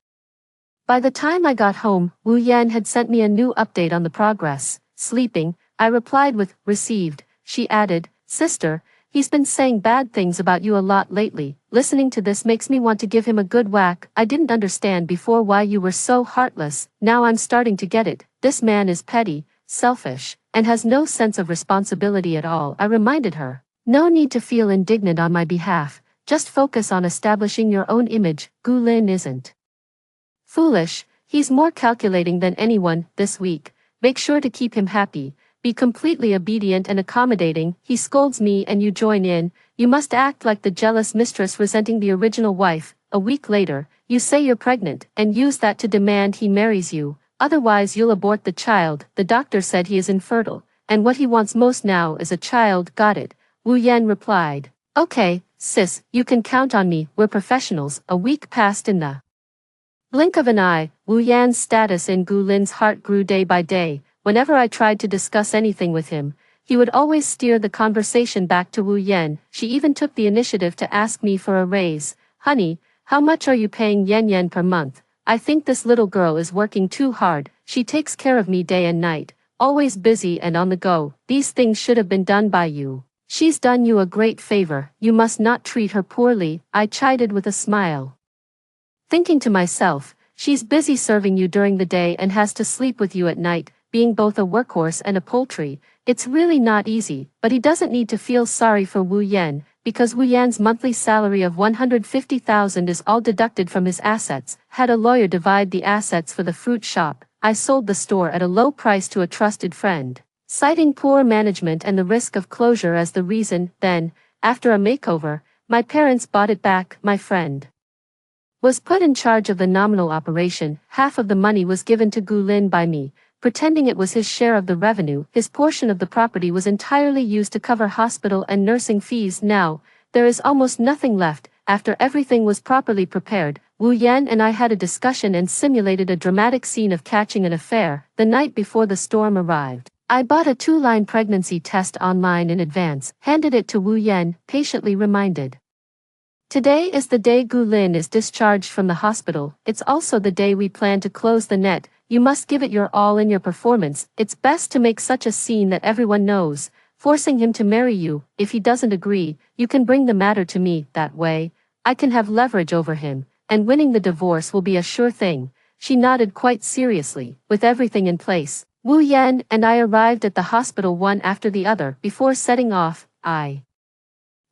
By the time I got home, Wu Yan had sent me a new update on the progress. Sleeping, I replied with, received. She added, sister, he's been saying bad things about you a lot lately. Listening to this makes me want to give him a good whack. I didn't understand before why you were so heartless. Now I'm starting to get it. This man is petty, selfish, and has no sense of responsibility at all. I reminded her. No need to feel indignant on my behalf. Just focus on establishing your own image. Gu Lin isn't foolish, he's more calculating than anyone. This week, make sure to keep him happy, be completely obedient and accommodating. He scolds me and you join in. You must act like the jealous mistress resenting the original wife. A week later, you say you're pregnant and use that to demand he marries you, otherwise you'll abort the child. The doctor said he is infertile, and what he wants most now is a child. Got it, Wu Yan replied. Okay, sis, you can count on me, we're professionals. A week passed in the blink of an eye. Wu Yan's status in Gu Lin's heart grew day by day. Whenever I tried to discuss anything with him, he would always steer the conversation back to Wu Yan. She even took the initiative to ask me for a raise. Honey, how much are you paying Yen per month? I think this little girl is working too hard. She takes care of me day and night, always busy and on the go. These things should have been done by you. She's done you a great favor. You must not treat her poorly, I chided with a smile. Thinking to myself, she's busy serving you during the day and has to sleep with you at night, being both a workhorse and a poultry. It's really not easy, but he doesn't need to feel sorry for Wu Yan, because Wu Yan's monthly salary of 150,000 is all deducted from his assets. Had a lawyer divide the assets for the fruit shop, I sold the store at a low price to a trusted friend, citing poor management and the risk of closure as the reason. Then, after a makeover, my parents bought it back. My friend was put in charge of the nominal operation. Half of the money was given to Gu Lin by me, pretending it was his share of the revenue. His portion of the property was entirely used to cover hospital and nursing fees. Now, there is almost nothing left. After everything was properly prepared, Wu Yan and I had a discussion and simulated a dramatic scene of catching an affair. The night before the storm arrived, I bought a 2-line pregnancy test online in advance, handed it to Wu Yan, patiently reminded. Today is the day Gu Lin is discharged from the hospital. It's also the day we plan to close the net. You must give it your all in your performance. It's best to make such a scene that everyone knows, forcing him to marry you. If he doesn't agree, you can bring the matter to me. That way, I can have leverage over him, and winning the divorce will be a sure thing. She nodded quite seriously. With everything in place, Wu Yan and I arrived at the hospital one after the other. Before setting off, I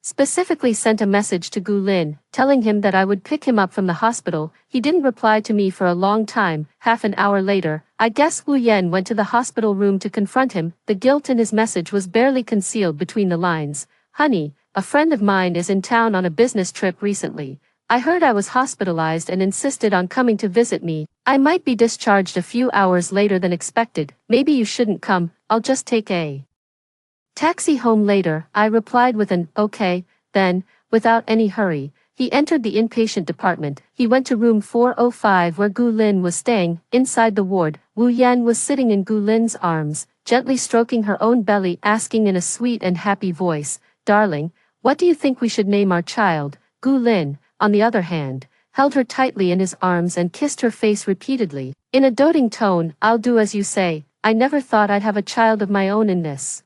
specifically sent a message to Gu Lin, telling him that I would pick him up from the hospital. He didn't reply to me for a long time. Half an hour later, I guess Wu Yan went to the hospital room to confront him. The guilt in his message was barely concealed between the lines. Honey, a friend of mine is in town on a business trip recently. I heard I was hospitalized and insisted on coming to visit me. I might be discharged a few hours later than expected. Maybe you shouldn't come. I'll just take a taxi home later. I replied with an, okay, then, without any hurry. He entered the inpatient department. He went to room 405 where Gu Lin was staying. Inside the ward, Wu Yan was sitting in Gu Lin's arms, gently stroking her own belly, asking in a sweet and happy voice, darling, what do you think we should name our child? Gu Lin, on the other hand, held her tightly in his arms and kissed her face repeatedly. In a doting tone, I'll do as you say. I never thought I'd have a child of my own in this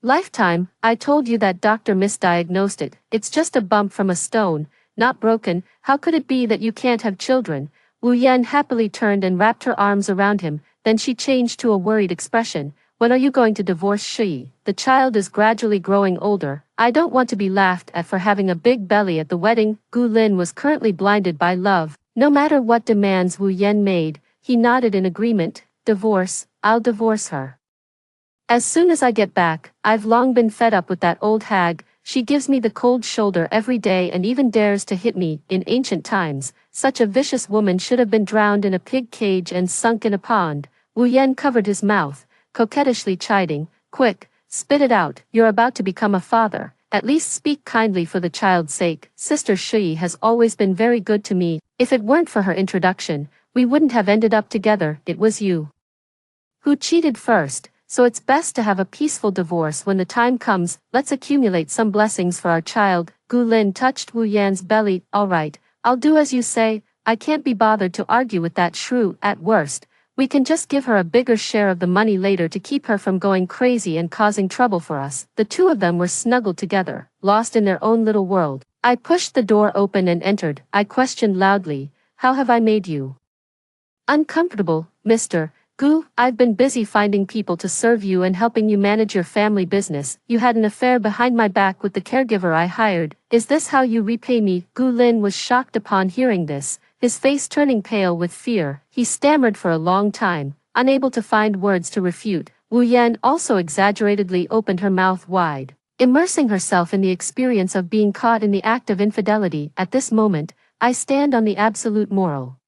lifetime. I told you that doctor misdiagnosed it. It's just a bump from a stone, not broken. How could it be that you can't have children? Wu Yan happily turned and wrapped her arms around him. Then she changed to a worried expression. When are you going to divorce Shi? The child is gradually growing older. I don't want to be laughed at for having a big belly at the wedding. Gu Lin was currently blinded by love. No matter what demands Wu Yan made, he nodded in agreement. Divorce, I'll divorce her. As soon as I get back. I've long been fed up with that old hag. She gives me the cold shoulder every day and even dares to hit me. In ancient times, such a vicious woman should have been drowned in a pig cage and sunk in a pond. Wu Yan covered his mouth, coquettishly chiding, quick, spit it out. You're about to become a father. At least speak kindly for the child's sake. Sister Shui has always been very good to me. If it weren't for her introduction, we wouldn't have ended up together. It was you who cheated first. so it's best to have a peaceful divorce when the time comes. Let's accumulate some blessings for our child. Gu Lin touched Wu Yan's belly. All right, I'll do as you say. I can't be bothered to argue with that shrew. At worst, we can just give her a bigger share of the money later to keep her from going crazy and causing trouble for us. The two of them were snuggled together, lost in their own little world. I pushed the door open and entered. I questioned loudly, "How have I made you uncomfortable, Mr. Gu? I've been busy finding people to serve you and helping you manage your family business. You had an affair behind my back with the caregiver I hired. Is this how you repay me?" Gu Lin was shocked upon hearing this, his face turning pale with fear. He stammered for a long time, unable to find words to refute. Wu Yan also exaggeratedly opened her mouth wide, immersing herself in the experience of being caught in the act of infidelity. At this moment, I stand on the absolute moral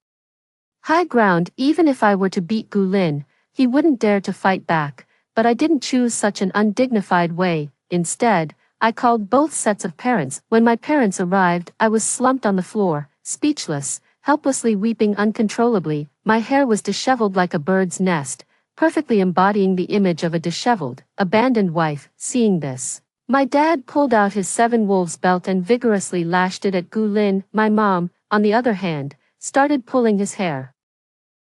high ground. Even if I were to beat Gu Lin, he wouldn't dare to fight back, but I didn't choose such an undignified way. Instead, I called both sets of parents. When my parents arrived, I was slumped on the floor, speechless, helplessly weeping uncontrollably. My hair was disheveled like a bird's nest, perfectly embodying the image of a disheveled, abandoned wife. Seeing this, my dad pulled out his 7 Wolves belt and vigorously lashed it at Gu Lin. My mom, on the other hand, started pulling his hair.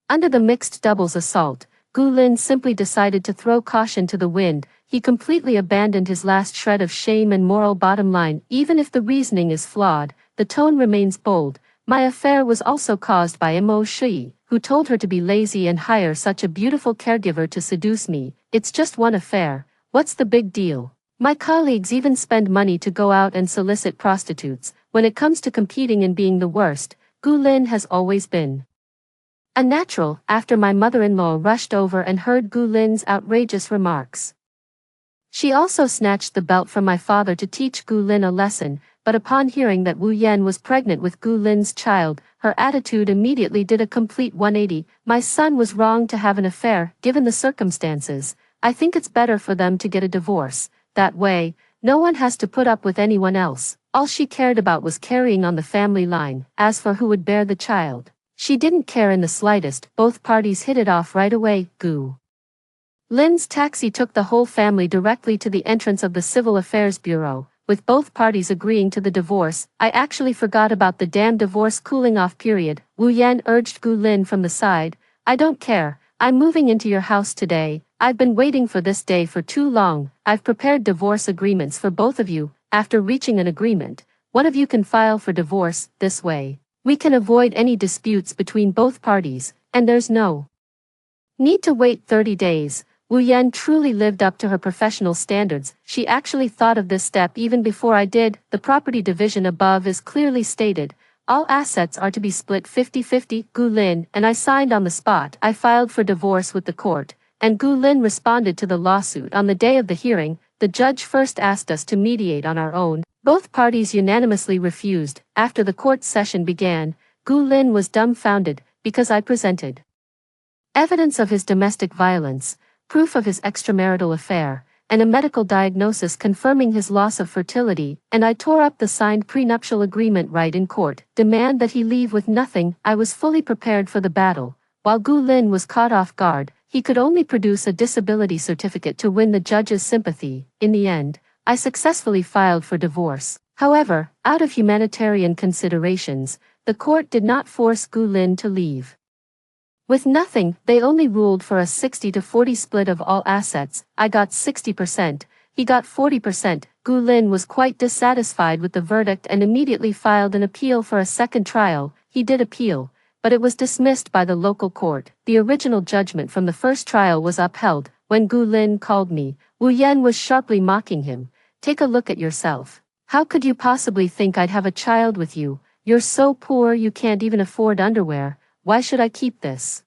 Under the mixed doubles assault, Gu Lin simply decided to throw caution to the wind. He completely abandoned his last shred of shame and moral bottom line. Even if the reasoning is flawed, the tone remains bold. My affair was also caused by Mo Shui, who told her to be lazy and hire such a beautiful caregiver to seduce me. It's just one affair. What's the big deal? My colleagues even spend money to go out and solicit prostitutes. When it comes to competing and being the worst, Gu Lin has always been a natural. After my mother-in-law rushed over and heard Gu Lin's outrageous remarks, she also snatched the belt from my father to teach Gu Lin a lesson. But upon hearing that Wu Yan was pregnant with Gu Lin's child, her attitude immediately did a complete 180. My son was wrong to have an affair. Given the circumstances, I think it's better for them to get a divorce. That way, no one has to put up with anyone else. All she cared about was carrying on the family line. As for who would bear the child, she didn't care in the slightest. Both parties hit it off right away. Gu Lin's taxi took the whole family directly to the entrance of the Civil Affairs Bureau. With both parties agreeing to the divorce, I actually forgot about the damn divorce cooling off period. Wu Yan urged Gu Lin from the side. "I don't care. I'm moving into your house today. I've been waiting for this day for too long. I've prepared divorce agreements for both of you. After reaching an agreement, one of you can file for divorce. This way, we can avoid any disputes between both parties, and there's no need to wait 30 days. Wu Yan truly lived up to her professional standards. She actually thought of this step even before I did. The property division above is clearly stated. All assets are to be split 50-50. Gu Lin and I signed on the spot. I filed for divorce with the court, and Gu Lin responded to the lawsuit. On the day of the hearing, the judge first asked us to mediate on our own. Both parties unanimously refused. After the court session began, Gu Lin was dumbfounded, because I presented evidence of his domestic violence, proof of his extramarital affair, and a medical diagnosis confirming his loss of fertility, and I tore up the signed prenuptial agreement right in court. Demand that he leave with nothing. I was fully prepared for the battle. While Gu Lin was caught off guard, he could only produce a disability certificate to win the judge's sympathy. In the end, I successfully filed for divorce. However, out of humanitarian considerations, the court did not force Gu Lin to leave with nothing. They only ruled for a 60-40 split of all assets. I got 60%, he got 40%. Gu Lin was quite dissatisfied with the verdict and immediately filed an appeal for a second trial. He did appeal, but it was dismissed by the local court. The original judgment from the first trial was upheld. When Gu Lin called me, Wu Yan was sharply mocking him. "Take a look at yourself. How could you possibly think I'd have a child with you? You're so poor you can't even afford underwear. Why should I keep this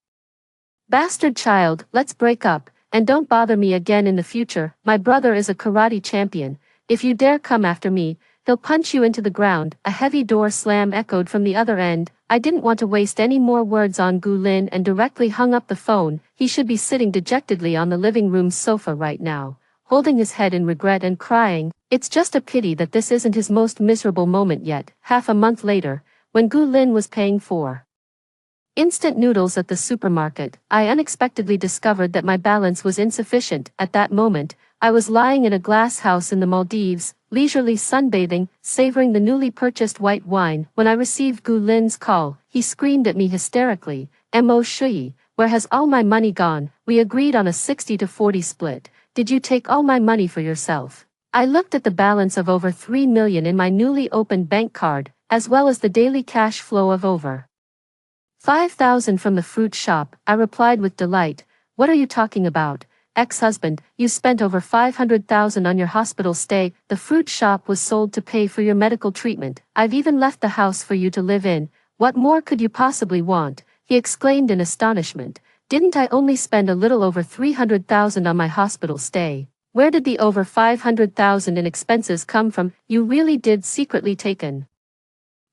bastard child? Let's break up, and don't bother me again in the future. My brother is a karate champion. If you dare come after me, he'll punch you into the ground." A heavy door slam echoed from the other end. I didn't want to waste any more words on Gu Lin and directly hung up the phone. He should be sitting dejectedly on the living room sofa right now, holding his head in regret and crying. It's just a pity that this isn't his most miserable moment yet. Half a month later, when Gu Lin was paying for Instant noodles at the supermarket. I unexpectedly discovered that my balance was insufficient. At that moment, I was lying in a glass house in the Maldives, leisurely sunbathing, savoring the newly purchased white wine, when I received Gu Lin's call. He screamed at me hysterically, "Mo Shui, where has all my money gone? We agreed on a 60-40 split. Did you take all my money for yourself?" I looked at the balance of over 3 million in my newly opened bank card, as well as the daily cash flow of over 5,000 from the fruit shop. I replied with delight, "What are you talking about, ex-husband? You spent over 500,000 on your hospital stay. The fruit shop was sold to pay for your medical treatment. I've even left the house for you to live in. What more could you possibly want?" he exclaimed in astonishment. "Didn't I only spend a little over 300,000 on my hospital stay? Where did the over 500,000 in expenses come from? You really did secretly take an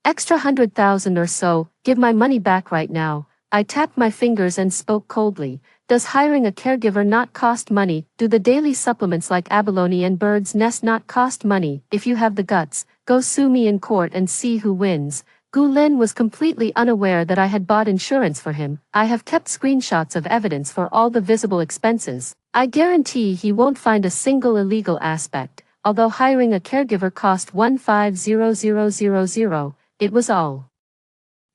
extra 100,000 or so. Give my money back right now." I tapped my fingers and spoke coldly. "Does hiring a caregiver not cost money? Do the daily supplements like abalone and bird's nest not cost money? If you have the guts, go sue me in court and see who wins." Gu Lin was completely unaware that I had bought insurance for him. "I have kept screenshots of evidence for all the visible expenses. I guarantee he won't find a single illegal aspect. Although hiring a caregiver cost 150000, it was all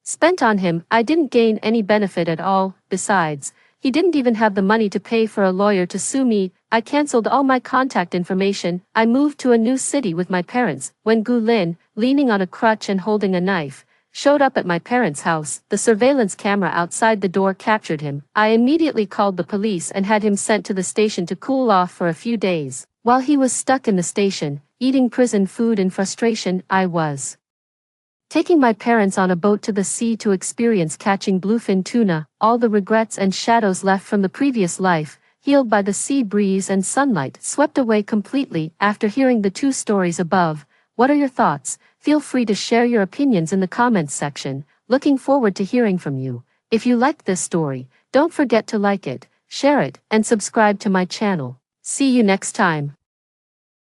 spent on him. I didn't gain any benefit at all. Besides, he didn't even have the money to pay for a lawyer to sue me." I cancelled all my contact information. I moved to a new city with my parents. When Gu Lin, leaning on a crutch and holding a knife, showed up at my parents' house, the surveillance camera outside the door captured him. I immediately called the police and had him sent to the station to cool off for a few days. While he was stuck in the station, eating prison food in frustration, I was taking my parents on a boat to the sea to experience catching bluefin tuna. All the regrets and shadows left from the previous life, healed by the sea breeze and sunlight, swept away completely. After hearing the two stories above, what are your thoughts? Feel free to share your opinions in the comments section. Looking forward to hearing from you. If you liked this story, don't forget to like it, share it, and subscribe to my channel. See you next time.